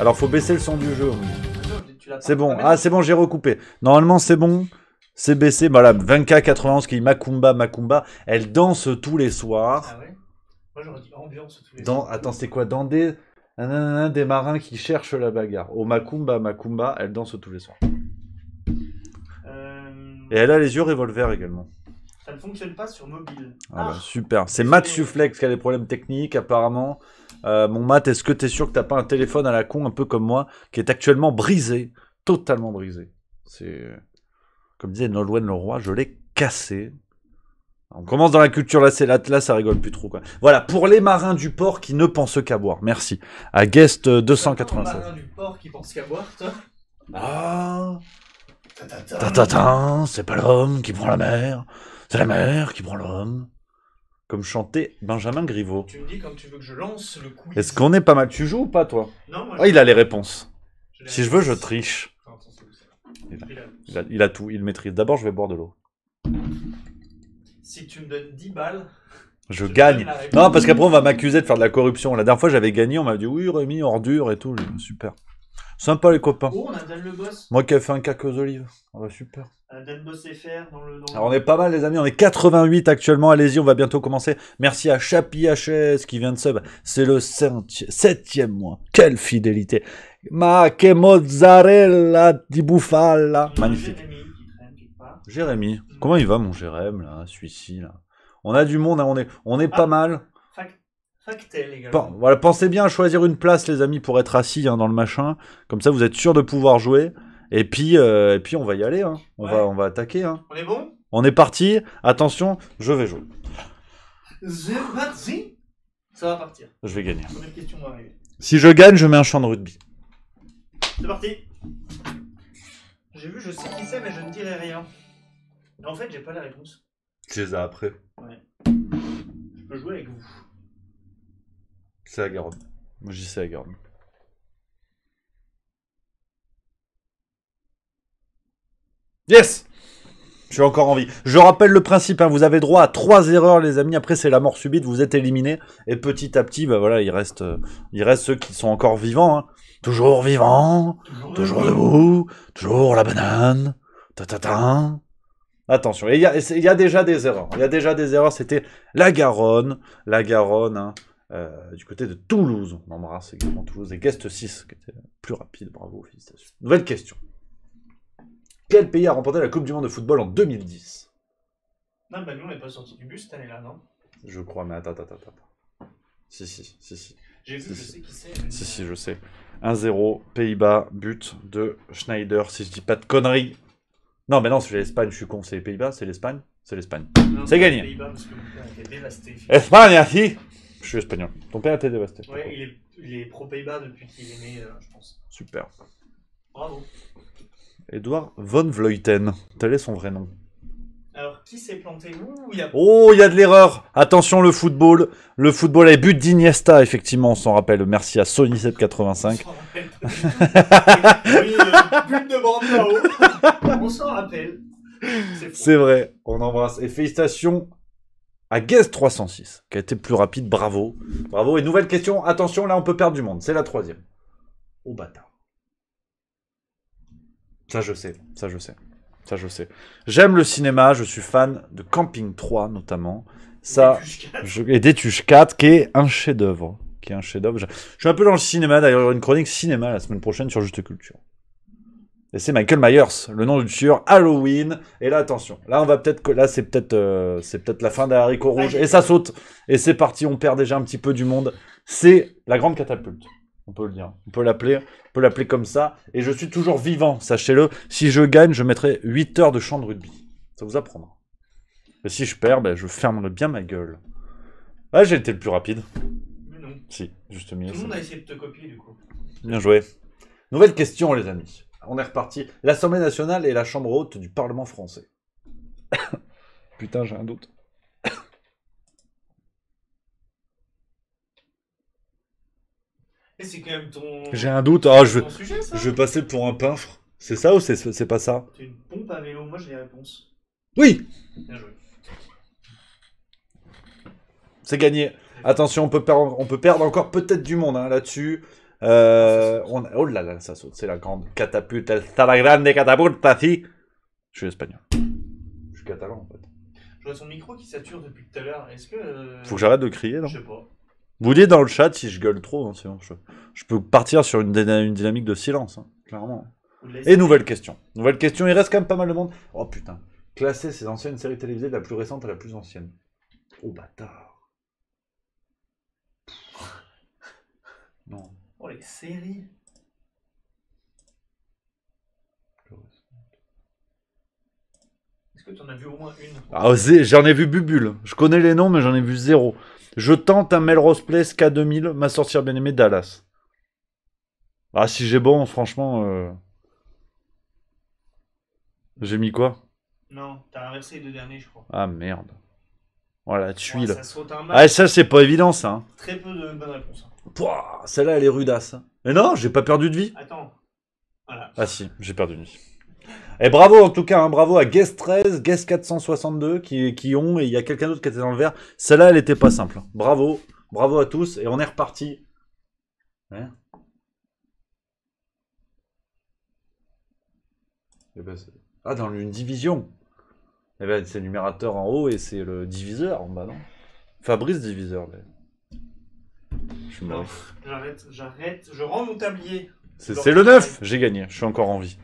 Alors, faut baisser le son du jeu. C'est bon. Ah, c'est bon, j'ai recoupé. Normalement, c'est bon. C'est baissé. Voilà, 20K91 qui dit Macumba. Elle danse tous les soirs. Ah ouais? Moi, j'aurais dit ambiance tous les soirs. Attends, c'est quoi? Dans des marins qui cherchent la bagarre. Au Macumba, elle danse tous les soirs. Et elle a les yeux revolver également. Ça ne fonctionne pas sur mobile. Ah bah, super. C'est Matt Suflex qui a des problèmes techniques apparemment. Mon Matt, est-ce que t'es sûr que t'as pas un téléphone à la con un peu comme moi qui est actuellement brisé, totalement brisé. C'est comme disait Nolwenn Leroy, je l'ai cassé. On commence dans la culture, là ça rigole plus trop quoi. Voilà, pour les marins du port qui ne pensent qu'à boire. Merci. À Guest 296. Les marins du port qui pensent qu'à boire, toi. Ah. C'est pas l'homme qui prend la mer, c'est la mer qui prend l'homme. Comme chantait Benjamin Griveaux. Tu me dis quand tu veux que je lance le quiz. Est-ce qu'on est pas mal? Tu joues ou pas toi? Non, moi. Ah, il a les réponses. Si je veux, je triche. Il a tout, il maîtrise. D'abord, je vais boire de l'eau. Si tu me donnes 10 balles... Je gagne. Non, parce qu'après, on va m'accuser de faire de la corruption. La dernière fois, j'avais gagné, on m'a dit oui, Rémi, ordure et tout. Super. Sympa, les copains. Oh, on a Dan le Boss. Moi qui ai fait un cac aux olives. Ah bah, super. Dan Boss FR dans le... Alors, on est pas mal, les amis. On est 88 actuellement. Allez-y, on va bientôt commencer. Merci à Chapi HS qui vient de sub. C'est le 7e mois. Quelle fidélité. Ma che mozzarella di bufala. Magnifique. Jérémy. Comment il va, mon Jérémy, là, celui-ci, là? On a du monde, hein, on est pas mal. Factel également. Voilà, pensez bien à choisir une place, les amis, pour être assis hein, dans le machin. Comme ça, vous êtes sûr de pouvoir jouer. Et puis on va y aller. Hein. On va attaquer. Hein. On est bon? On est parti. Attention, je vais jouer. C'est parti. Ça va partir. Je vais gagner. Première question va arriver. Si je gagne, je mets un champ de rugby. C'est parti. J'ai vu, je sais qui c'est, mais je ne dirai rien. En fait, j'ai pas la réponse. Tu les as après. Ouais. Je peux jouer avec vous. C'est la Garonne. Moi, j'y sais la Garonne. Yes! Je suis encore en vie. Je rappelle le principe, hein, vous avez droit à 3 erreurs, les amis. Après, c'est la mort subite, vous êtes éliminés. Et petit à petit, bah voilà, il reste ceux qui sont encore vivants. Hein. Toujours vivants, toujours debout, toujours la banane. Ta. Attention, il y a déjà des erreurs. Il y a déjà des erreurs, c'était la Garonne, hein, du côté de Toulouse. On embrasse également Toulouse. Et Guest 6, qui était plus rapide. Bravo, félicitations. Nouvelle question. Quel pays a remporté la Coupe du Monde de football en 2010? Non, bah nous, on n'est pas sorti du bus cette année-là, non? Je crois, mais attends. Si. J'ai vu, je sais qui c'est. Si, je sais. 1-0, Pays-Bas, but de Schneider, si je dis pas de conneries. Non, mais non, c'est l'Espagne, je suis con. C'est les Pays-Bas, c'est l'Espagne? C'est l'Espagne. C'est gagné. Pays-Bas, parce que mon père était dévasté. Espagne, si. Je suis espagnol. Ton père était dévasté. Ouais, il est pro-Pays-Bas depuis qu'il est né, je pense. Super. Bravo. Edouard von Vleuten. Tel est son vrai nom. Alors, qui s'est planté? Oh, il y a de l'erreur. Attention, le football. Le football est but d'Iniesta, effectivement, on s'en rappelle. Merci à Sony785. On s'en rappelle. Oui, but de Brandao. On s'en rappelle. C'est vrai. On embrasse. Et félicitations à Guest306, qui a été plus rapide. Bravo. Bravo. Et nouvelle question. Attention, là, on peut perdre du monde. C'est la 3e. Oh, bâtard. Ça, je sais. J'aime le cinéma, je suis fan de Camping 3, notamment. Et d'Étuche 4, qui est un chef-d'œuvre. Je suis un peu dans le cinéma, d'ailleurs, il y aura une chronique cinéma la semaine prochaine sur Juste Culture. Et c'est Michael Myers, le nom du tueur, Halloween. Et là, attention, là, c'est peut-être la fin d'Haricot Rouge. Et ça saute. Et c'est parti, on perd déjà un petit peu du monde. C'est la grande catapulte. On peut le dire. On peut l'appeler comme ça. Et je suis toujours vivant, sachez-le. Si je gagne, je mettrai 8 heures de champ de rugby. Ça vous apprendra. Et si je perds, je fermerai bien ma gueule. Ah, j'ai été le plus rapide. Mais non. Si, juste mieux. Tout le monde a essayé de te copier, du coup. Bien joué. Nouvelle question, les amis. On est reparti. L'Assemblée nationale est la chambre haute du Parlement français. Putain, j'ai un doute. C'est quand même ton... J'ai un doute. Oh, je sujet, ça. vais passer pour un peintre. C'est ça ou c'est pas ça? C'est une pompe à vélo. Moi, j'ai les réponses. Oui. Bien joué. C'est gagné. Attention, on peut perdre encore peut-être du monde hein, là-dessus. Oh là là, ça saute. C'est la grande catapulte. C'est la grande catapulte, si. Je suis espagnol. Je suis catalan, en fait. Je vois son micro qui sature depuis tout à l'heure. Est-ce que... Faut que j'arrête de crier, non? Je sais pas. Vous dites dans le chat si je gueule trop, hein, sinon je peux partir sur une dynamique de silence, hein, clairement. Et nouvelle question. Nouvelle question, il reste quand même pas mal de monde. Oh putain. Classer ces anciennes séries télévisées de la plus récente à la plus ancienne. Oh bâtard. Non. Oh les séries. Est-ce que tu en as vu au moins une? Ah, j'en ai vu Bubule. Je connais les noms, mais j'en ai vu zéro. Je tente un Melrose Place K2000, ma sorcière bien-aimée Dallas. Ah, si j'ai bon, franchement... J'ai mis quoi? Non, t'as inversé les deux derniers, je crois. Ah, merde. Voilà, tuile. Ça saute un match. Ah, ça, c'est pas évident, ça. Hein. Très peu de bonnes réponses. Pouah, celle-là, elle est rudasse. Mais non, j'ai pas perdu de vie. Attends. Voilà. Ah si, j'ai perdu de vie. Et bravo en tout cas, hein, bravo à Guest 13, Guest 462 qui ont, et il y a quelqu'un d'autre qui était dans le vert. Celle-là, elle était pas simple. Bravo, bravo à tous, et on est reparti. Hein et ben, dans une division. Eh ben, c'est le numérateur en haut et c'est le diviseur en bas, non? Fabrice Diviseur. Mais... Je suis mort. J'arrête, je rends mon tablier. C'est le 9, j'ai gagné, je suis encore en vie.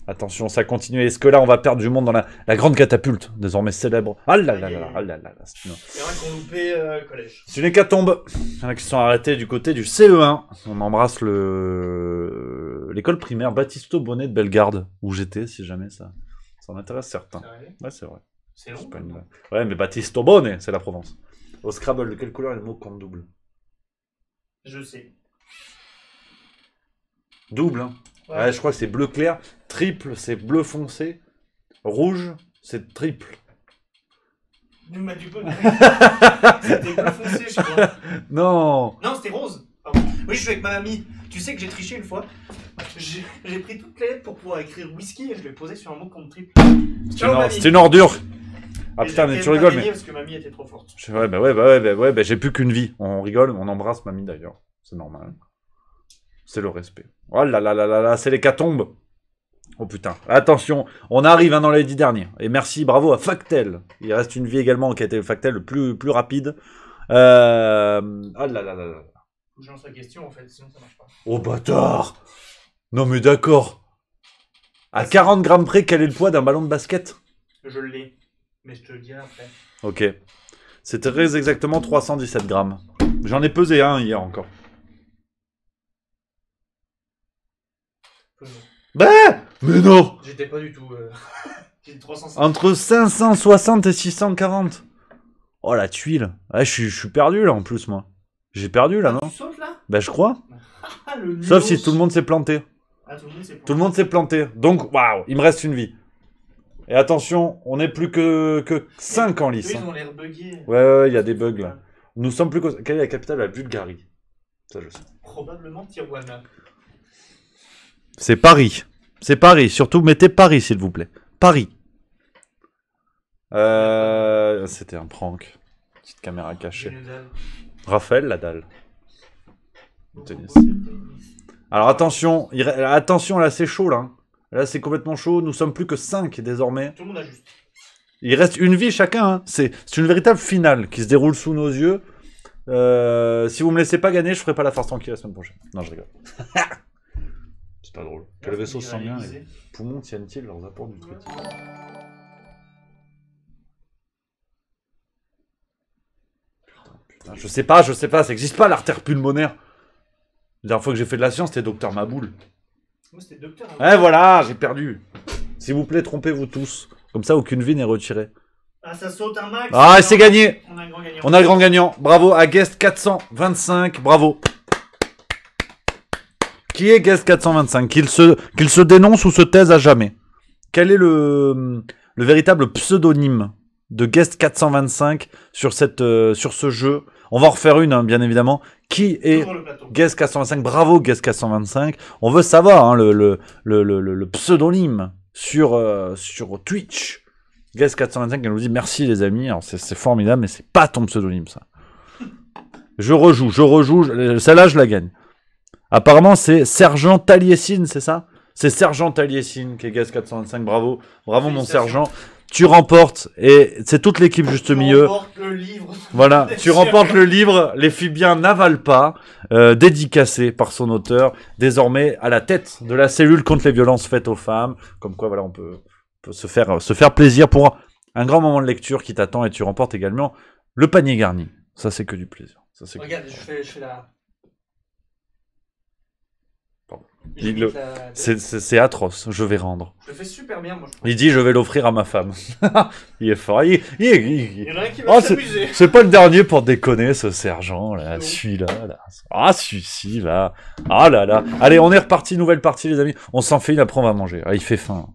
Attention, ça continue. Est-ce que là, on va perdre du monde dans la grande catapulte, désormais célèbre? Ah là là là là là là. Il y en a qui ont loupé collège. C'est une hécatombe. Il y en a qui sont arrêtés du côté du CE1. On embrasse l'école primaire Baptisto Bonnet de Bellegarde, où j'étais, si jamais ça m'intéresse certains. Ouais, c'est vrai. C'est long. Pas une... Ouais, mais Baptisto Bonnet, c'est la Provence. Au Scrabble, de quelle couleur est le mot compte double? Je sais. Double, hein. Ouais, je crois que c'est bleu clair. Triple, c'est bleu foncé. Rouge, c'est triple. Du peu. C'était bleu foncé, je crois. Non. Non, c'était rose. Pardon. Oui, je suis avec ma mamie. Tu sais que j'ai triché une fois. J'ai pris toutes les lettres pour pouvoir écrire whisky et je l'ai posé sur un mot contre triple. C'est une ordure. Ah putain, mais tu rigoles, mais... parce que mamie était trop forte. Ouais, j'ai plus qu'une vie. On rigole, on embrasse mamie d'ailleurs. C'est normal. C'est le respect. Oh là là là là là, c'est l'hécatombe. Oh putain. Attention, on arrive hein, dans les 10 derniers. Et merci, bravo à Factel. Il reste une vie également qui a été le Factel le plus rapide. Oh là là là là. Faut que je lance la question en fait, sinon ça marche pas. Oh bâtard. Non mais d'accord. À 40 grammes près, quel est le poids d'un ballon de basket? Je l'ai, mais je te le dirai après. Ok. C'était très exactement 317 grammes. J'en ai pesé un hier encore. Bah mais non. J'étais pas du tout... J'étais 350. Entre 560 et 640. Oh la tuile. Ouais, je suis perdu là en plus moi. J'ai perdu là, non? Tu sautes là? Bah je crois. Sauf si tout le monde s'est planté. Ah, tout le monde s'est planté. Donc, waouh, il me reste une vie. Et attention, on n'est plus que 5 en lice. Ils ont l'air buggés. Ouais, il y a des bugs là. Nous sommes plus que... Quelle est la capitale de la Bulgarie? Ça, je sais. Probablement Tijuana. C'est Paris. C'est Paris. Surtout, mettez Paris, s'il vous plaît. Paris. C'était un prank. Petite caméra cachée. Raphaël Nadal. Tennis. Alors attention, attention là c'est chaud là. Là c'est complètement chaud, nous sommes plus que 5 désormais. Tout le monde a juste. Il reste une vie chacun, hein. C'est une véritable finale qui se déroule sous nos yeux. Si vous me laissez pas gagner, je ferai pas la farce tranquille la semaine prochaine. Non, je rigole. C'est pas drôle. Quel vaisseau sanguin les poumons tiennent-ils leurs apports nutritifs? Putain, je sais pas, ça existe pas l'artère pulmonaire. La dernière fois que j'ai fait de la science, c'était Docteur Maboul. Moi, c'était Docteur Maboul. Eh voilà, j'ai perdu. S'il vous plaît, trompez-vous tous. Comme ça, aucune vie n'est retirée. Ah, ça saute un max. Ah, c'est gagné. On a un grand gagnant. On a le grand gagnant. Bravo à Guest 425. Bravo. Qui est Guest 425? Qu'il se dénonce ou se taise à jamais. Quel est le véritable pseudonyme de Guest 425 sur ce jeu? On va en refaire une, hein, bien évidemment. Qui est Guest 425? Bravo, Guest 425. On veut savoir hein, le pseudonyme sur Twitch. Guest 425, elle nous dit merci les amis. Alors c'est formidable, mais c'est pas ton pseudonyme ça. Je rejoue. Celle-là, je la gagne. Apparemment, c'est Sergent Taliesin, c'est ça? C'est Sergent Taliesin qui est Guest 425. Bravo mon sergent. Tu remportes, et c'est toute l'équipe juste milieu. Tu remportes le livre. Voilà, tu remportes le livre. Les Phibiens n'avalent pas, dédicacé par son auteur, désormais à la tête de la cellule contre les violences faites aux femmes. Comme quoi, voilà, on peut se faire plaisir pour un grand moment de lecture qui t'attend, et tu remportes également le panier garni. Ça, c'est que du plaisir. Ça, c'est regarde, je fais la... C'est atroce, je vais rendre. Je le fais super bien, moi. Il dit, je vais l'offrir à ma femme. Il est fort. Il y en a un qui va s'amuser. C'est pas le dernier pour déconner, ce sergent, là. Celui-là, là. Ah, celui-ci, là. Ah là là. Allez, on est reparti, nouvelle partie, les amis. On s'en fait une, après on va manger. Ah, il fait faim,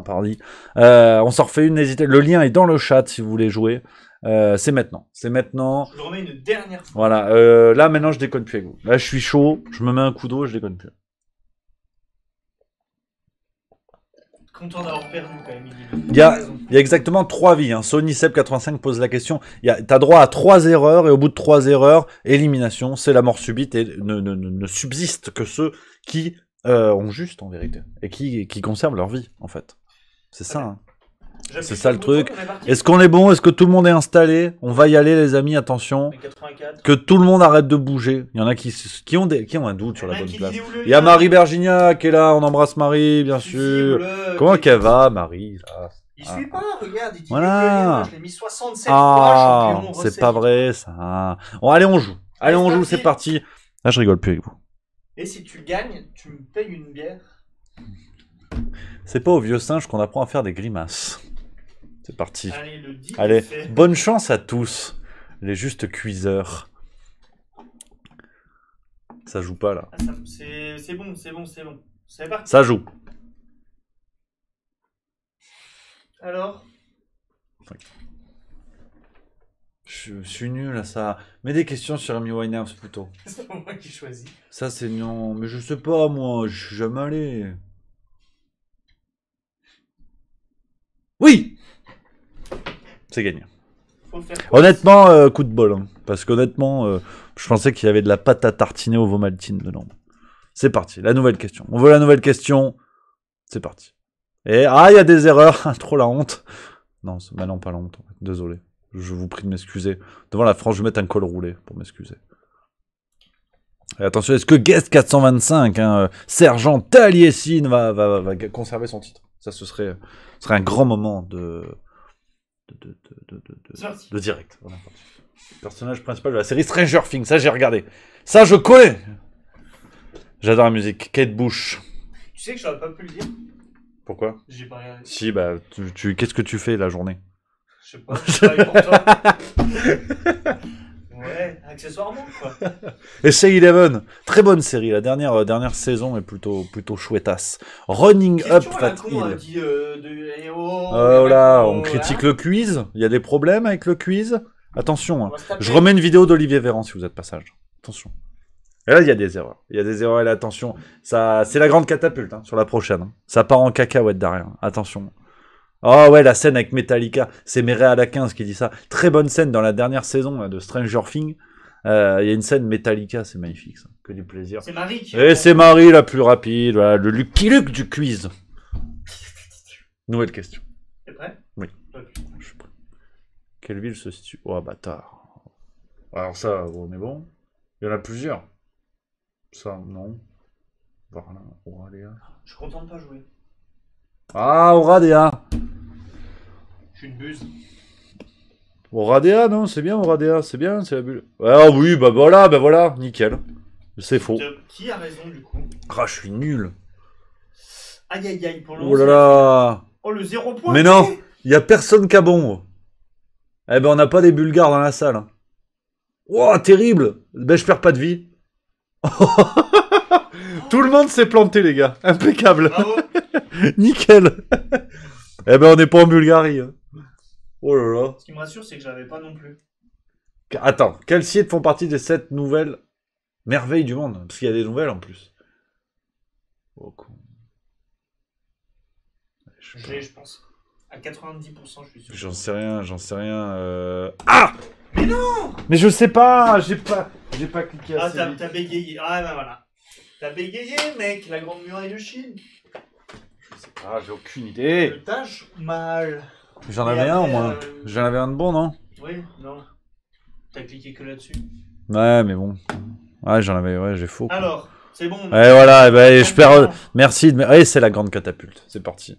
pardi. On s'en refait une, n'hésitez. Le lien est dans le chat si vous voulez jouer. C'est maintenant. Je le remets une dernière fois. Voilà. Là, maintenant, je déconne plus avec vous. Là, je suis chaud. Je me mets un coup d'eau, je déconne plus. Content d'avoir perdu quand même. Il y a exactement 3 vies. Hein. Sony Seb 85 pose la question. T'as droit à 3 erreurs, et au bout de 3 erreurs, élimination, c'est la mort subite, et ne subsiste que ceux qui ont juste en vérité, et qui conservent leur vie en fait. C'est ça. Hein. C'est ça le truc. Est-ce qu'on est bon? Est-ce que tout le monde est installé? On va y aller les amis, attention. Que tout le monde arrête de bouger. Il y en a qui ont un doute sur la bonne place. Il y a Marie Bergigna qui est là, on embrasse Marie, bien sûr. Comment qu'elle va, Marie là? Il suit pas, regarde, il dit voilà. Je l'ai mis 67 fois, champion. C'est pas vrai ça. Bon, allez, on joue. Allez, on joue, c'est parti. Là, je rigole plus avec vous. Et si tu gagnes, tu me payes une bière? C'est pas au vieux singe qu'on apprend à faire des grimaces. C'est parti. Allez, bonne chance à tous, les justes cuiseurs. Ça joue pas là. Ah, c'est bon. C'est parti. Ça joue. Alors? Je suis nul à ça. Mets des questions sur Amy Winehouse plutôt. C'est pas moi qui choisis. Ça c'est non, mais je sais pas moi, je suis jamais allé. Oui! C'est gagné. Honnêtement, coup de bol. Hein, parce qu'honnêtement, je pensais qu'il y avait de la pâte à tartiner au Vomaltine dedans. C'est parti, la nouvelle question. On veut la nouvelle question. C'est parti. Et il y a des erreurs. Trop la honte. Non, bah non, pas la honte. En fait. Désolé. Je vous prie de m'excuser. Devant la France, je vais mettre un col roulé pour m'excuser. Et attention, est-ce que Guest 425, Sergent Taliesin, va conserver son titre? Ça, ce serait un grand moment de direct. Voilà. Personnage principal de la série Stranger Things, ça j'ai regardé. Ça je connais. J'adore la musique. Kate Bush. Tu sais que j'aurais pas pu le dire. Pourquoi? J'ai pas regardé. Si, bah, qu'est-ce que tu fais la journée? Je sais pas, je travaille pour toi. Ouais, accessoirement quoi. Et c'est Eleven, très bonne série. La dernière saison est plutôt chouettasse. Running Up Fat Hill. On critique le quiz. Il y a des problèmes avec le quiz. Attention, hein. Je remets une vidéo d'Olivier Véran si vous êtes passage. Attention. Et là, il y a des erreurs. Et là, attention. Ça, c'est la grande catapulte sur la prochaine. Hein. Ça part en cacahuète derrière. Attention. Oh ouais, la scène avec Metallica, c'est Méréal 15 qui dit ça. Très bonne scène dans la dernière saison là, de Stranger Things. Il y a une scène Metallica, c'est magnifique ça. Que du plaisir. C'est Marie qui... Et c'est Marie la plus rapide, voilà, le Lucky Luke du quiz. Nouvelle question. T'es prêt? Oui. Okay. Je suis prêt. Quelle ville se situe... Oh bâtard. Alors ça, on est bon. Il y en a plusieurs. Ça, non. Voilà, Oradea. Je suis content de pas jouer. Ah, Oradea. Je suis une buse. Oradea, non, c'est bien, Oradea, c'est bien, c'est la bulle. Ah oui, bah voilà, nickel. C'est faux. Qui a raison, du coup? Ah, je suis nul. Aïe, aïe, aïe, pour le... Oh là là. Oh, le 0 point. Mais non, il y a personne qui a bon. Eh ben, on n'a pas des Bulgares dans la salle. Oh, terrible. Ben, je perds pas de vie. Tout le monde s'est planté, les gars. Impeccable. Bravo. Nickel. Eh ben, on n'est pas en Bulgarie. Oh là là. Ce qui me rassure, c'est que je l'avais pas non plus. Attends, quels sites font partie des 7 nouvelles merveilles du monde? Parce qu'il y a des nouvelles en plus. Oh, con. Je pense. À 90%, je suis sûr. J'en sais rien. Ah! Mais non! Mais je sais pas, j'ai pas cliqué assez vite. T'as bégayé. Ah ben voilà. T'as bégayé, mec, la grande muraille de Chine. Je sais pas, j'ai aucune idée. Le Taj Mahal. J'en avais un au moins. J'en avais un de bon, non? Oui, non. T'as cliqué que là-dessus. Ouais, mais bon. Ouais, j'ai faux. Quoi. Alors, c'est bon. Ouais, voilà, je perds. Merci. Ouais, c'est la grande catapulte. C'est parti.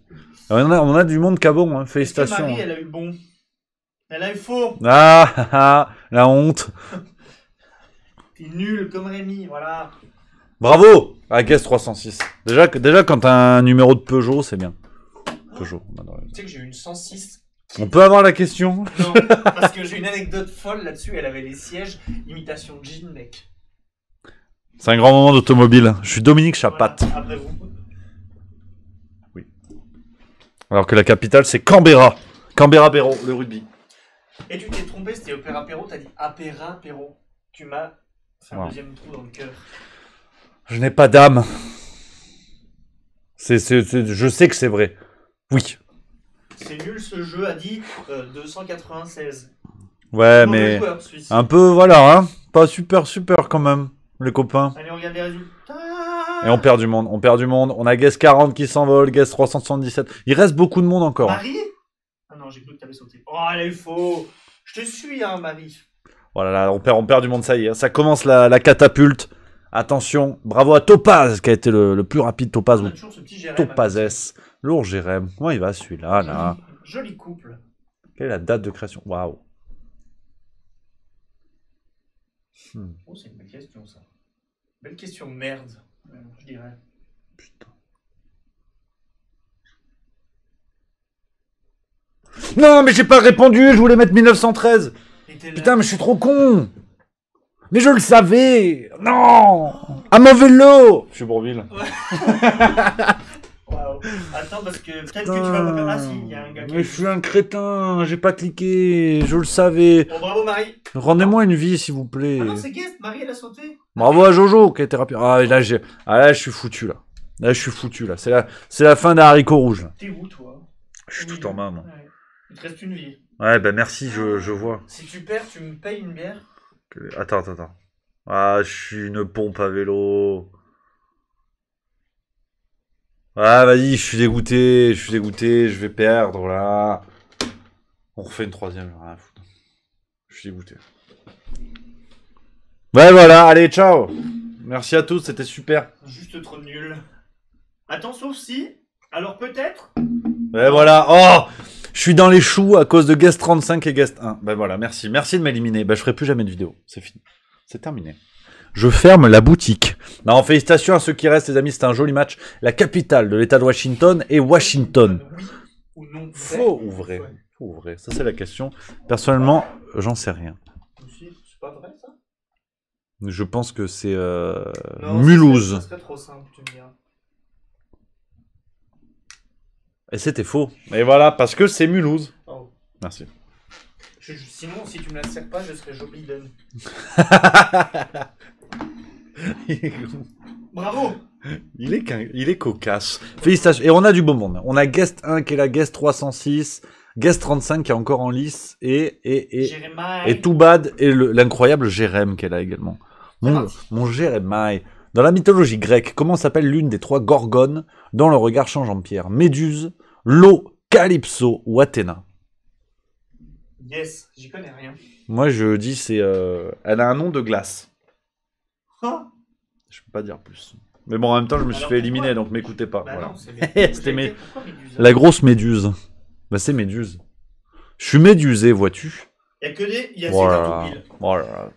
On a du monde qui a bon, hein. Félicitations. Marie, elle a eu bon. Elle a eu faux. Ah, la honte. T'es nul comme Rémi, voilà. Bravo à Guest 306. Déjà quand t'as un numéro de Peugeot, c'est bien. Peugeot. Tu sais que j'ai eu une 106. On peut avoir la question? Non, parce que j'ai une anecdote folle là-dessus. Elle avait les sièges imitation jean, mec. C'est un grand moment d'automobile. Je suis Dominique Chapat. Voilà, après vous. Oui. Alors que la capitale, c'est Canberra. Canberra-Péro, le rugby. Et tu t'es trompé, c'était Opéra-Péro, t'as dit Apéra-Péro. Tu m'as fait un deuxième trou dans le cœur. Je n'ai pas d'âme. Je sais que c'est vrai. Oui. C'est nul ce jeu, a dit 296. Ouais, mais joueur, un peu, voilà, hein. Pas super quand même, les copains. Allez, on regarde les résultats. Et on perd du monde, On a Guest 40 qui s'envole, Guest 377. Il reste beaucoup de monde encore. Marie? Ah non, j'ai cru que t'avais sauté. Oh, elle a eu faux. Je te suis, hein, Marie. Voilà, on perd du monde, ça y est. Ça commence la catapulte. Attention, bravo à Topaz, qui a été le plus rapide. Topaz ou Topazès. Lourd Jérém. Comment il va celui-là, là? Joli couple. Quelle est la date de création? Waouh. Oh, c'est une belle question, ça. Belle question de merde, je dirais. Putain. Non, mais j'ai pas répondu, je voulais mettre 1913. Putain, mais je suis trop con. Mais je le savais. Non. À mon vélo. Je suis Bourville. Wow. Attends, parce que peut-être que tu vas me faire... Ah si, il y a un gars qui... Mais je suis un crétin, j'ai pas cliqué, je le savais. Bon, bravo Marie. Rendez-moi une vie, s'il vous plaît. Ah non, c'est Guest, Marie, elle a sauté. Bravo à Jojo, qui a été rapide. Ah, là, je suis foutu, là. Là, je suis foutu, là. C'est la fin des haricots rouges. T'es où, toi? Je suis tout en main, moi. Ouais. Il te reste une vie. Ouais, bah merci, je vois. Si tu perds, tu me payes une bière? Attends. Ah, je suis une pompe à vélo. Ah, vas-y, je suis dégoûté, je vais perdre, là. On refait une troisième, rien à foutre. Je suis dégoûté. Ouais, voilà, allez, ciao. Merci à tous, c'était super. Juste trop nul. Attends, sauf si... Alors peut-être... Ouais, voilà, oh, je suis dans les choux à cause de Guest 35 et Guest 1. Ben voilà, merci de m'éliminer. Ben je ferai plus jamais de vidéo, c'est fini. C'est terminé. Je ferme la boutique. Non, félicitations à ceux qui restent, les amis. C'était un joli match. La capitale de l'État de Washington est Washington. Oui ou non? Faux ou vrai? Faux ou vrai? Ça, c'est la question. Personnellement, j'en sais rien. C'est pas vrai, ça? Je pense que c'est Mulhouse. Ça serait trop simple, tu me diras. Et c'était faux. Et voilà, parce que c'est Mulhouse. Oh. Merci. Sinon, si tu me la sers pas, je serais Joe Biden. Bravo. Il est cocasse. Félicitations. Et on a du beau monde. On a Guest 1 qui est la Guest 306, Guest 35 qui est encore en lice et Too Bad et l'incroyable Jérém qui est là également. Mon Jérém. Dans la mythologie grecque, comment s'appelle l'une des 3 gorgones dont le regard change en pierre? Méduse, Lo, Calypso ou Athéna? Yes, j'y connais rien. Moi je dis c'est... elle a un nom de glace. Hein? Je peux pas dire plus. Mais bon, en même temps, je me suis fait éliminer, donc m'écoutez pas. Bah voilà. C'était la grosse méduse. Bah c'est méduse. Je suis médusé, vois-tu. Il y a que des... Il y a voilà. Ces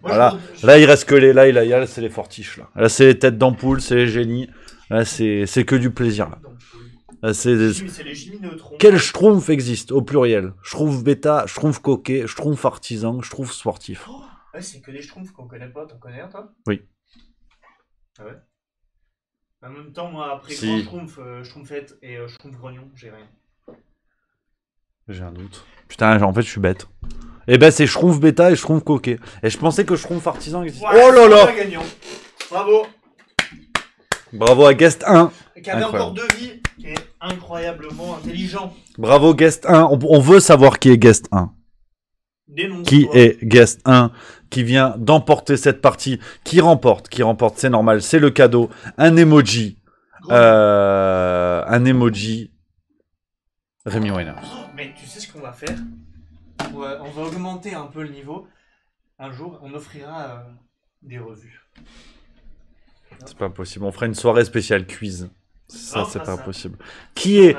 Voilà. Là, il reste que les... Là, c'est les fortiches, là. Là, c'est les têtes d'ampoule, c'est les génies. Là, c'est que du plaisir, là. C'est les Jimmy-neutrons. Quel schtroumpf existe, au pluriel? Schtroumpf bêta, schtroumpf coquet, schtroumpf artisan, schtroumpf sportif. Oh, ouais, c'est que des schtroumpfs qu'on connaît pas. T'en connais un, toi? Oui. Ah ouais? En même temps, moi, après grand schtroumpf, schtroumpfette et schtroumpf grognon, j'ai rien. J'ai un doute. Putain, en fait, je suis bête. Eh ben, c'est Schtroumpf Bêta et Schtroumpf Coquet. Et je pensais que Schtroumpf Artisan existait. Ouais, oh là là. Gagnant. Bravo. Bravo à Guest 1. Qui avait encore 2 vies, qui est incroyablement intelligent. Bravo Guest 1. On veut savoir qui est Guest 1. Qui est Guest 1 qui vient d'emporter cette partie. Qui remporte, c'est normal. C'est le cadeau. Un emoji. Un emoji. Rémi Winehouse. Mais tu sais ce qu'on va faire? On va augmenter un peu le niveau. Un jour, on offrira des revues. C'est pas possible. On fera une soirée spéciale quiz. Ça, c'est pas possible. Qui est...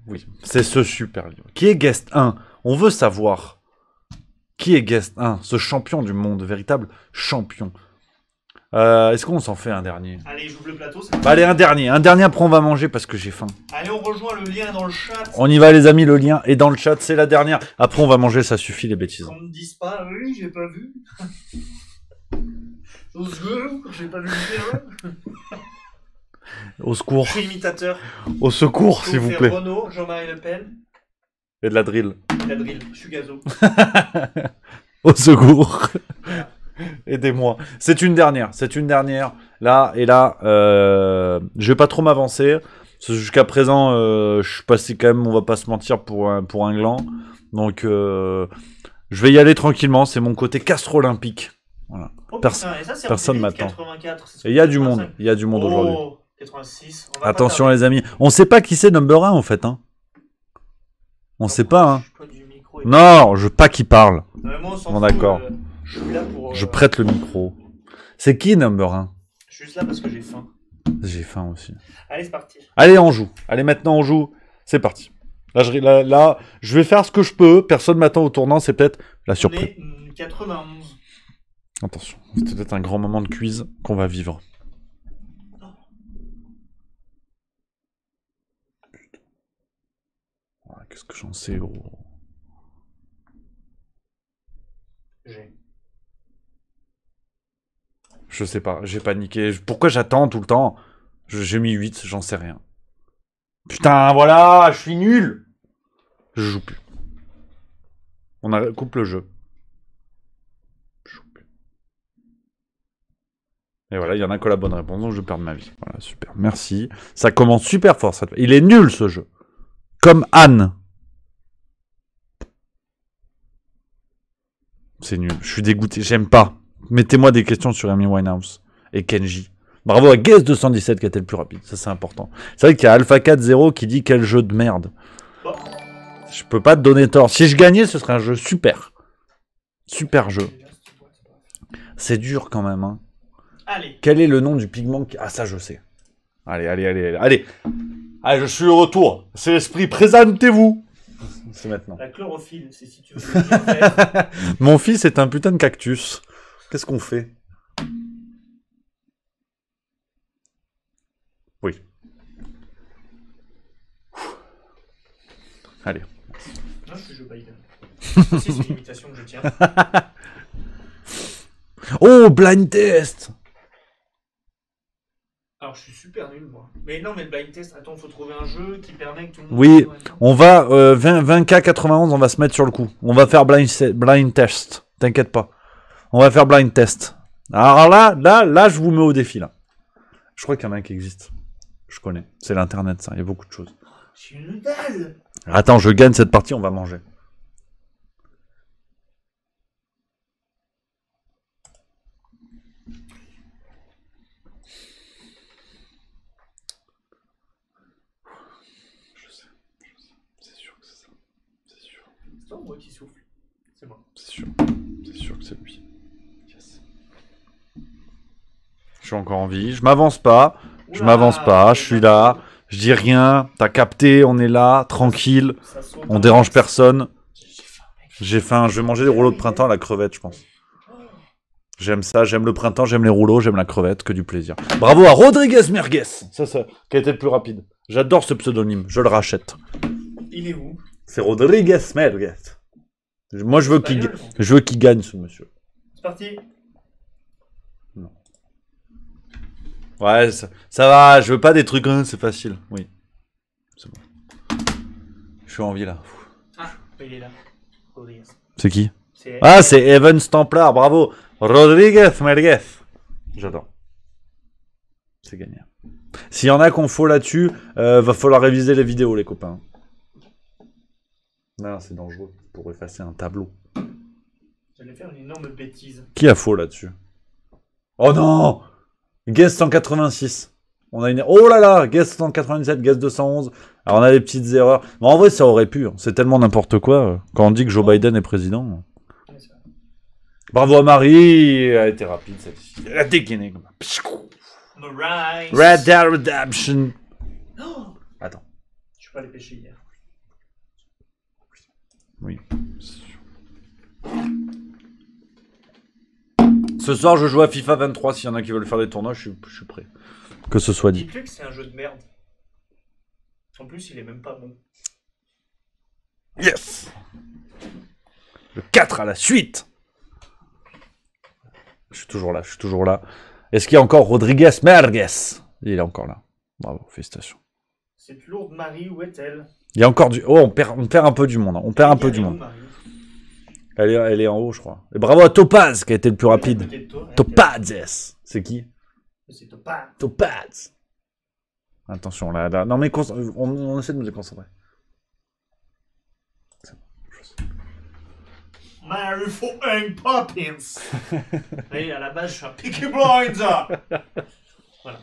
Oui, c'est ce super livre. Qui est Guest 1? On veut savoir. Qui est Guest 1? Ce champion du monde, véritable champion. Est-ce qu'on s'en fait un dernier? Allez, j'ouvre le plateau. Bah, allez, un dernier, après on va manger parce que j'ai faim. Allez, on rejoint le lien dans le chat. On y va les amis, le lien est dans le chat, c'est la dernière. Après on va manger, ça suffit les bêtises. Qu'on me dise pas, oui, j'ai pas vu. Au secours, j'ai pas vu le film. Au secours. Je suis imitateur. Au secours, s'il vous plaît. Renaud, Jean-Marie Le Pen. Et de la drill. Je suis gazo. Au secours. Aidez-moi. C'est une dernière. Là, et là, je vais pas trop m'avancer. Jusqu'à présent, je suis passé quand même, on va pas se mentir, pour un gland. Donc, je vais y aller tranquillement. C'est mon côté castre olympique. Voilà. Personne m'attend. Et il y a du monde. Aujourd'hui. 86. Attention les amis. On sait pas qui c'est number 1 en fait. Hein. On sait pas. Hein. Non, je veux pas qui parle. Bon, d'accord. Je prête le micro. C'est qui number 1? Je suis juste là parce que j'ai faim. J'ai faim aussi. Allez, c'est parti. Allez, on joue. Allez, maintenant on joue. C'est parti. Là, je vais faire ce que je peux. Personne m'attend au tournant. C'est peut-être la surprise. On est 91. Attention. C'est peut-être un grand moment de quiz qu'on va vivre. Qu'est-ce que j'en sais, gros? Je sais pas, j'ai paniqué. Pourquoi j'attends tout le temps? J'ai mis 8, j'en sais rien. Putain, voilà, je suis nul. Je joue plus. Coupe le jeu. Je joue plus. Et voilà, il y en a que la bonne réponse, donc je perds ma vie. Voilà, super, merci. Ça commence super fort, cette... Il est nul, ce jeu. Comme Anne. C'est nul, je suis dégoûté, j'aime pas. Mettez-moi des questions sur Amy Winehouse et Kenji. Bravo à Guest217 qui a été le plus rapide, ça c'est important. C'est vrai qu'il y a Alpha40 qui dit quel jeu de merde. Je peux pas te donner tort. Si je gagnais, ce serait un jeu super. Super jeu. C'est dur quand même. Hein. Allez. Quel est le nom du pigment qui... Ah ça je sais. Allez, je suis au retour. C'est l'esprit, présentez-vous. C'est maintenant. La chlorophylle, c'est si tu veux bien faire. Mon fils est un putain de cactus. Qu'est-ce qu'on fait? Oui. Allez. Non, je suis Joe Biden. C'est une imitation que je tiens. Oh, blind test! Alors, je suis super nul, moi. Mais non, mais le blind test, attends, faut trouver un jeu qui permet que tout le monde... Oui, on va... 20K91, on va se mettre sur le coup. On va faire blind test. T'inquiète pas. On va faire blind test. Alors là, je vous mets au défi, là. Je crois qu'il y en a un qui existe. Je connais. C'est l'internet, ça. Il y a beaucoup de choses. Je suis une dalle. Attends, je gagne cette partie, on va manger. Moi qui souffle. C'est moi. C'est sûr que c'est lui. Yes. Je suis encore en vie. Je m'avance pas. Je suis là. Je dis rien. T'as capté. On est là. Tranquille. On dérange personne. J'ai faim. Je vais manger des rouleaux de printemps à la crevette, je pense. J'aime ça. J'aime le printemps. J'aime les rouleaux. J'aime la crevette. Que du plaisir. Bravo à Rodriguez Merguez. Ça, qui a été le plus rapide. J'adore ce pseudonyme. Je le rachète. Il est où? C'est Rodriguez Merguez. Moi, je veux qu'il gagne, ce monsieur. C'est parti. Non. Ouais, ça va. Je veux pas des trucs, hein, c'est facile. Oui. C'est bon. Je suis en vie, là. Ah, il est là. Rodriguez. C'est qui? Ah, c'est Evans Templar, bravo. Rodriguez Merguez. J'adore. C'est gagné. S'il y en a qu'on faut là-dessus, va falloir réviser les vidéos, les copains. Non, c'est dangereux pour effacer un tableau. J'allais faire une énorme bêtise. Qui a faux là-dessus? Oh non! Guest 186. On a une... Oh là là! Guest 197, Guest 211. Alors on a des petites erreurs. Mais en vrai, ça aurait pu. C'est tellement n'importe quoi. Quand on dit que Joe Biden est président. Bravo à Marie. Elle a été rapide celle-ci. Elle a dégainé comme ça. Red Dead Redemption. Oh, attends. Je suis pas allé pêcher hier. Oui. Ce soir, je joue à FIFA 23. S'il y en a qui veulent faire des tournois, je suis prêt. Que ce soit dit. Dites-lui que c'est un jeu de merde. En plus, il est même pas bon. Yes. Le 4 à la suite. Je suis toujours là. Est-ce qu'il y a encore Rodriguez Merguez? Il est encore là. Bravo, félicitations. Cette lourde Marie, où est-elle? Il y a encore du... Oh, on perd un peu du monde. On perd un peu du monde. Elle est en haut, je crois. Et bravo à Topaz, qui a été le plus rapide. Topaz. C'est qui? C'est Topaz. Topaz. Attention, là. Non, mais on essaie de nous concentrer. Mary fucking Poppins. Et à la base, je suis un Peaky Blinders. Voilà.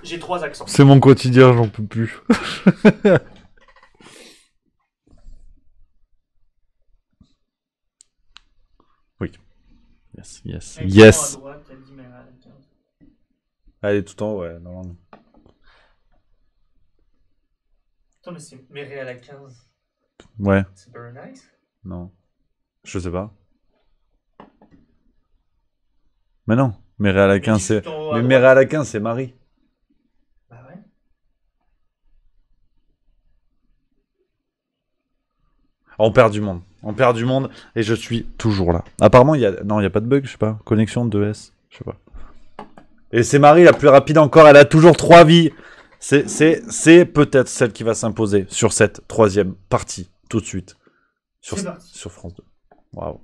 J'ai 3 accents. C'est mon quotidien, j'en peux plus. Oui. Yes. Elle est tout en haut, ouais, normalement. Attends, mais c'est Méré à la 15. Ouais. C'est very nice? Non. Je sais pas. Mais non. Méré à la 15, c'est... Mais Méré à la 15, c'est Marie. Bah ouais. On perd du monde. Et je suis toujours là. Apparemment, il y a... Non, il n'y a pas de bug, je sais pas. Connexion de 2S. Je sais pas. Et c'est Marie la plus rapide encore. Elle a toujours 3 vies. C'est peut-être celle qui va s'imposer sur cette 3e partie. Tout de suite. Sur France 2. Waouh.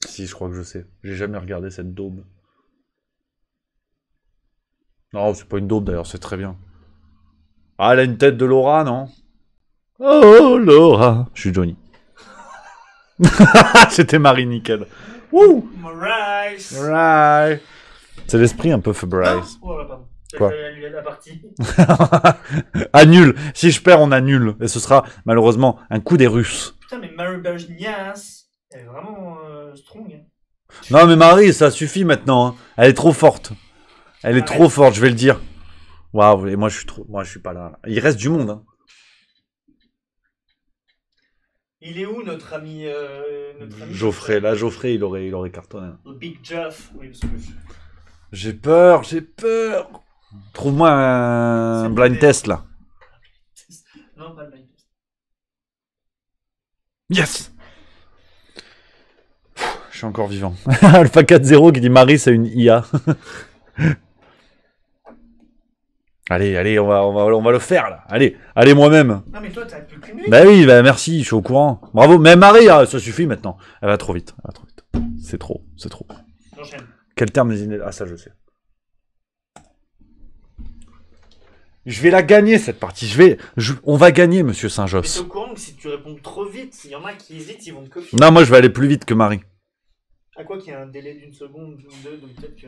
Si, je crois que je sais. J'ai jamais regardé cette daube. Non, c'est pas une daube d'ailleurs, c'est très bien. Ah, elle a une tête de Laura, non? Oh, Laura. Je suis Johnny. C'était Marie nickel. Wouh! Right. C'est l'esprit un peu Fabrice. Oh là, pardon. Quoi? La partie. Annule. Si je perds, on annule. Et ce sera malheureusement un coup des Russes. Putain, mais Marie Bergnias, elle est vraiment strong. Non, mais Marie, ça suffit maintenant. Hein. Elle est trop forte. Elle est trop forte, je vais le dire. Waouh, et moi je suis pas là. Il reste du monde. Hein. Il est où notre ami Geoffrey, là Geoffrey il aurait cartonné. Le Big Jeff. Oui, parce que j'ai peur. Trouve-moi un blind test là. Non, pas le blind test. Yes. Je suis encore vivant. Alpha 4-0 qui dit Marie c'est une IA. Allez, on va le faire là. Allez moi-même. Non mais toi t'as plus que lui. Bah oui, bah merci, je suis au courant. Bravo, mais Marie, ça suffit maintenant. Elle va trop vite. C'est trop. J'enchaîne. Quel terme désigné? Ah ça je sais. Je vais la gagner cette partie. On va gagner, Monsieur Saint-Josse. Mais t'es au courant que si tu réponds trop vite, il y en a qui hésitent, ils vont te copier. Non, moi je vais aller plus vite que Marie. À quoi qu'il y a un délai d'une seconde ou deux, donc peut-être que...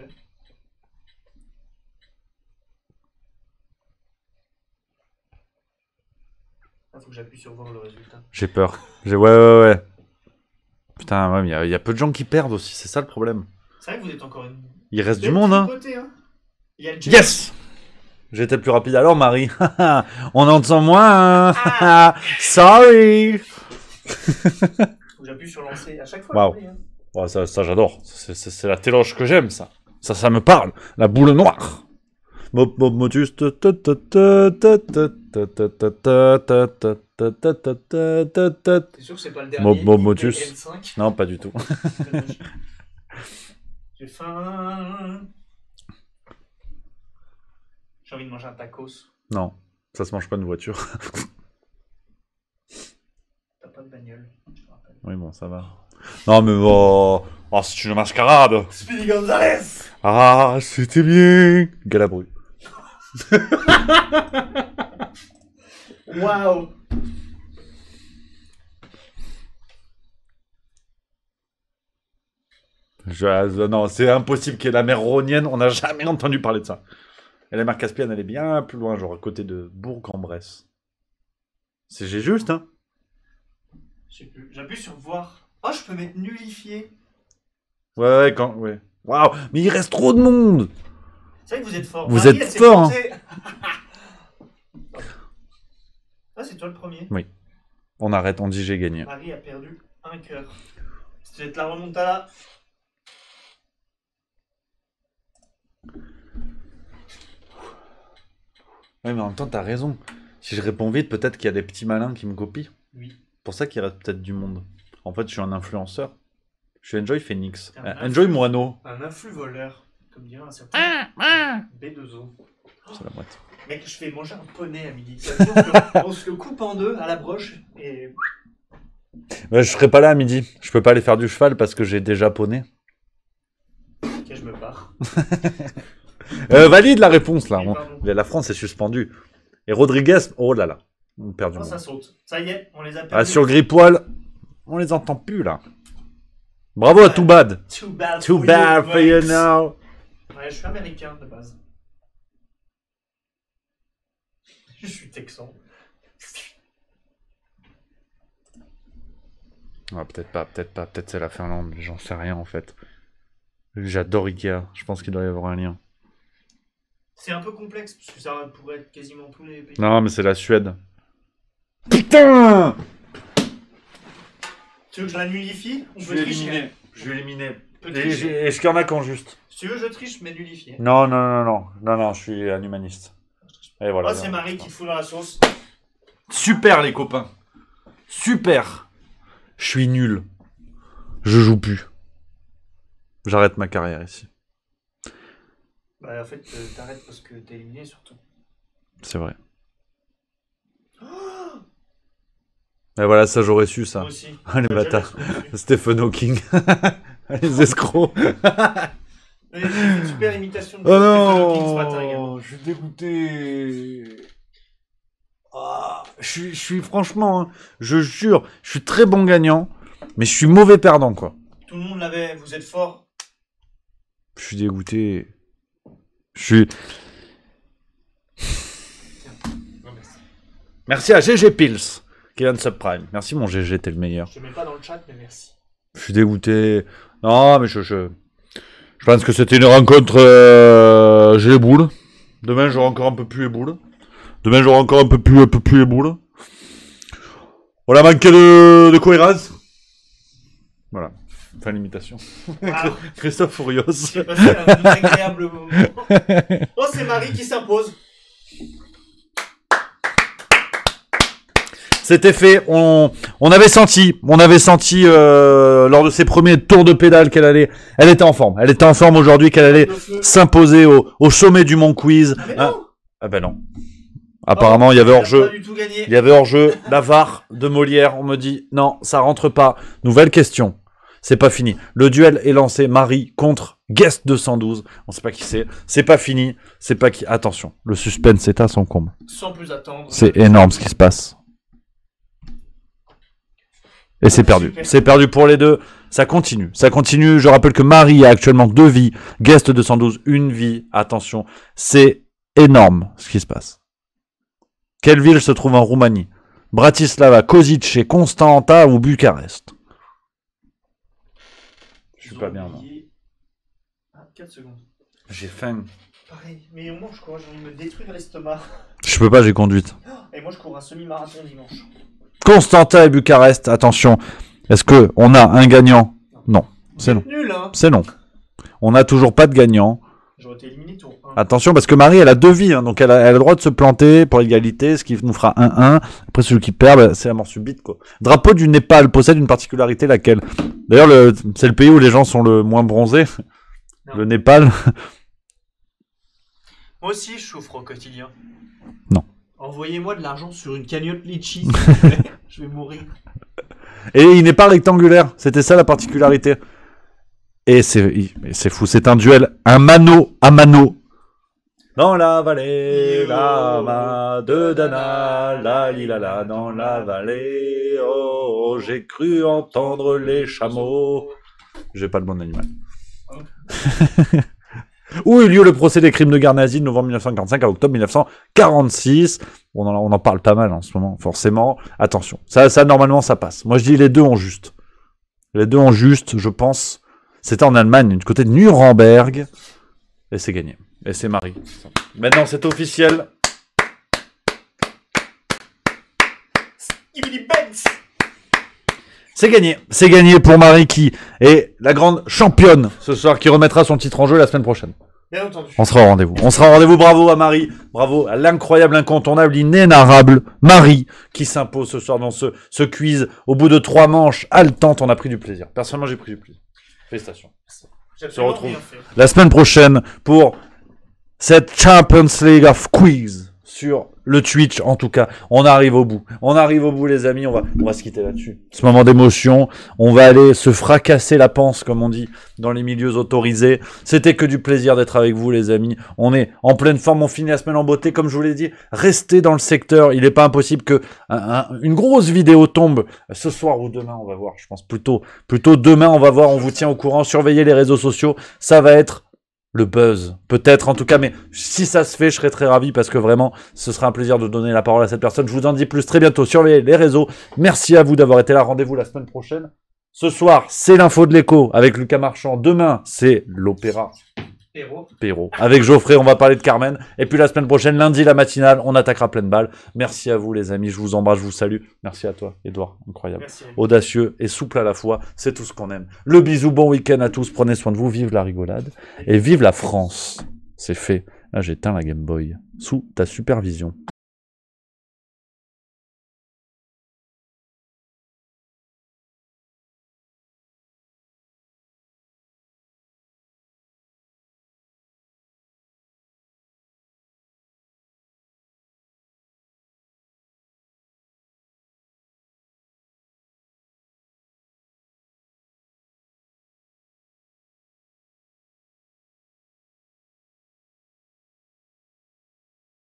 Faut que j'appuie sur voir le résultat. J'ai peur. Ouais. Putain, ouais, mais il y a peu de gens qui perdent aussi, c'est ça le problème. C'est vrai que vous êtes encore une... Il reste du monde, hein. Côté, hein. Il y a le yes. J'étais plus rapide alors, Marie. On entend moins. Hein. Sorry. Faut que j'appuie sur lancer à chaque fois. Waouh. Ouais, ça j'adore. C'est la téloche que j'aime, ça. Ça me parle. La boule noire. Motus. T'es sûr que c'est pas le dernier Motus. Non, pas du tout. J'ai faim. J'ai envie de manger un tacos. Non, ça se mange pas une voiture. espagnol. Oui, bon, ça va. Non, mais bon... Oh, c'est une mascarade. Speedy Gonzalez. Ah, c'était bien. Galabru. Waouh. Non, c'est impossible qu'il y ait la mer Rhônienne. On n'a jamais entendu parler de ça. Et la mer Caspienne, elle est bien plus loin, genre à côté de Bourg-en-Bresse. J'ai juste, hein. Je sais plus. J'appuie sur voir. Oh, je peux mettre nullifié. Ouais, quand... Ouais. Waouh, mais il reste trop de monde. C'est vrai que vous êtes fort. Vous êtes fort, hein. Ah, c'est toi le premier. Oui. On arrête, on dit j'ai gagné. Marie a perdu un cœur. C'était la remontada. Ouais, mais en même temps, t'as raison. Si je réponds vite, peut-être qu'il y a des petits malins qui me copient. Oui. Pour ça qu'il reste peut-être du monde. En fait, je suis un influenceur. Je suis Enjoy Phoenix. Enjoy Moineau. Un influx voleur, comme dirait un certain B2O. C'est la moitié. Mec, je fais manger un poney à midi. On se le coupe en deux à la broche et... Ouais, je serai pas là à midi. Je peux pas aller faire du cheval parce que j'ai déjà poney. Ok, je me barre. Valide la réponse là. Oui, la France est suspendue. Et Rodriguez, oh là là. On perd du monde. Ça saute. Ça y est, on les a perdus. Ah, sur Gripoil, on les entend plus là. Bravo à Too Bad. Too bad for you now. Ouais, je suis américain de base. Je suis texan. Ah, peut-être pas. Peut-être c'est la Finlande. J'en sais rien en fait. J'adore Ikea. Je pense qu'il doit y avoir un lien. C'est un peu complexe parce que ça pourrait être quasiment tous les pays. Non, mais c'est la Suède. Putain! Tu veux que je la nullifie? Je vais éliminer. Est-ce qu'il y en a qu'en juste? Si tu veux, je triche, mais nullifié. Non, je suis un humaniste. Et voilà. Oh, c'est Marie qui te fout dans la sauce. Super, les copains. Super. Je suis nul. Je joue plus. J'arrête ma carrière ici. Bah, en fait, t'arrêtes parce que t'es éliminé surtout. C'est vrai. Et voilà, ça j'aurais su ça. Moi aussi. Ah, les bâtards. Stephen Hawking. Les escrocs. J'ai fait une super imitation de Stephen Hawking ce matin également. Je suis dégoûté. Ah, je suis franchement, hein, je jure, je suis très bon gagnant, mais je suis mauvais perdant quoi. Tout le monde l'avait, vous êtes fort. Je suis dégoûté. Je suis... Merci à GG Pills qui vient de Subprime. Merci mon GG, t'es le meilleur. Je te mets pas dans le chat, mais merci. Je suis dégoûté. Non, mais je pense que c'était une rencontre... J'ai les boules. Demain, j'aurai encore un peu plus les boules. On a manqué de cohérence. Voilà. Fin l'imitation. Ah. Christophe Furios. J'ai passé un agréable moment. Oh, c'est Marie qui s'impose. C'était fait. On avait senti lors de ses premiers tours de pédale elle était en forme. Elle était en forme aujourd'hui, qu'elle allait s'imposer au sommet du Mont Quiz. Ah ben non. Apparemment, il y avait hors-jeu. Il y avait hors-jeu. La VAR de Molière. On me dit non, ça rentre pas. Nouvelle question. C'est pas fini. Le duel est lancé. Marie contre Guest 212. On sait pas qui c'est. C'est pas fini. C'est pas qui. Attention. Le suspense est à son comble. Sans plus attendre. C'est énorme ce qui se passe. Et c'est perdu. Super. C'est perdu pour les deux. Ça continue. Je rappelle que Marie a actuellement 2 vies. Guest 212, 1 vie. Attention. C'est énorme ce qui se passe. Quelle ville se trouve en Roumanie? Bratislava, Košice, Constanta ou Bucarest? Je suis pas bien là. 4 secondes. J'ai faim. Pareil, mais on mange quoi? J'ai envie de me détruire l'estomac. Je peux pas, j'ai conduite. Et moi je cours un semi-marathon dimanche. Constanta et Bucarest, attention. Est-ce que on a un gagnant? Non, c'est non. Nul, hein. C'est non. On n'a toujours pas de gagnant. J'aurais été éliminé tour 1. Attention, parce que Marie, elle a 2 vies, hein, donc elle a le droit de se planter pour égalité, ce qui nous fera 1-1. Après, celui qui perd, c'est la mort subite, quoi. Drapeau du Népal possède une particularité, laquelle? D'ailleurs, c'est le pays où les gens sont le moins bronzés. Non. Le Népal. Moi aussi, je souffre au quotidien. Non. Envoyez-moi de l'argent sur une cagnotte litchi, je vais mourir. Et il n'est pas rectangulaire. C'était ça la particularité. Et c'est fou. C'est un duel. Un mano à mano. Dans la vallée, lama de Dana, la lilala, dans la vallée, oh, j'ai cru entendre les chameaux. J'ai pas le bon animal. Où eut lieu le procès des crimes de guerre nazis de novembre 1945 à octobre 1946. On en parle pas mal en ce moment, forcément. Attention, ça normalement ça passe. Moi je dis les deux ont juste. Les deux ont juste, je pense. C'était en Allemagne, du côté de Nuremberg. Et c'est gagné. Et c'est Marie. Maintenant c'est officiel. C'est gagné pour Marie qui est la grande championne ce soir, qui remettra son titre en jeu la semaine prochaine. Bien entendu. On sera au rendez-vous. Bravo à Marie. Bravo à l'incroyable, incontournable, inénarrable Marie qui s'impose ce soir dans ce quiz. Au bout de 3 manches haletantes, on a pris du plaisir. Personnellement, j'ai pris du plaisir. Félicitations. On se retrouve la semaine prochaine pour cette Champions League of Quiz sur le Twitch. En tout cas, on arrive au bout. Les amis. On va se quitter là-dessus. Ce moment d'émotion. On va aller se fracasser la panse, comme on dit, dans les milieux autorisés. C'était que du plaisir d'être avec vous, les amis. On est en pleine forme. On finit la semaine en beauté. Comme je vous l'ai dit, restez dans le secteur. Il n'est pas impossible que une grosse vidéo tombe ce soir ou demain. On va voir. Je pense plutôt demain. On va voir. On vous tient au courant. Surveillez les réseaux sociaux. Ça va être le buzz, peut-être en tout cas, mais si ça se fait, je serais très ravi parce que vraiment, ce sera un plaisir de donner la parole à cette personne. Je vous en dis plus très bientôt. Surveillez les réseaux. Merci à vous d'avoir été là. Rendez-vous la semaine prochaine. Ce soir, c'est l'info de l'écho avec Lucas Marchand. Demain, c'est l'opéra Perrault. Avec Geoffrey, on va parler de Carmen. Et puis la semaine prochaine, lundi, la matinale, on attaquera pleine balle. Merci à vous, les amis. Je vous embrasse, je vous salue. Merci à toi, Edouard. Incroyable. Merci. Audacieux et souple à la fois. C'est tout ce qu'on aime. Le bisou, bon week-end à tous. Prenez soin de vous. Vive la rigolade. Et vive la France. C'est fait. Là, j'éteins la Game Boy. Sous ta supervision.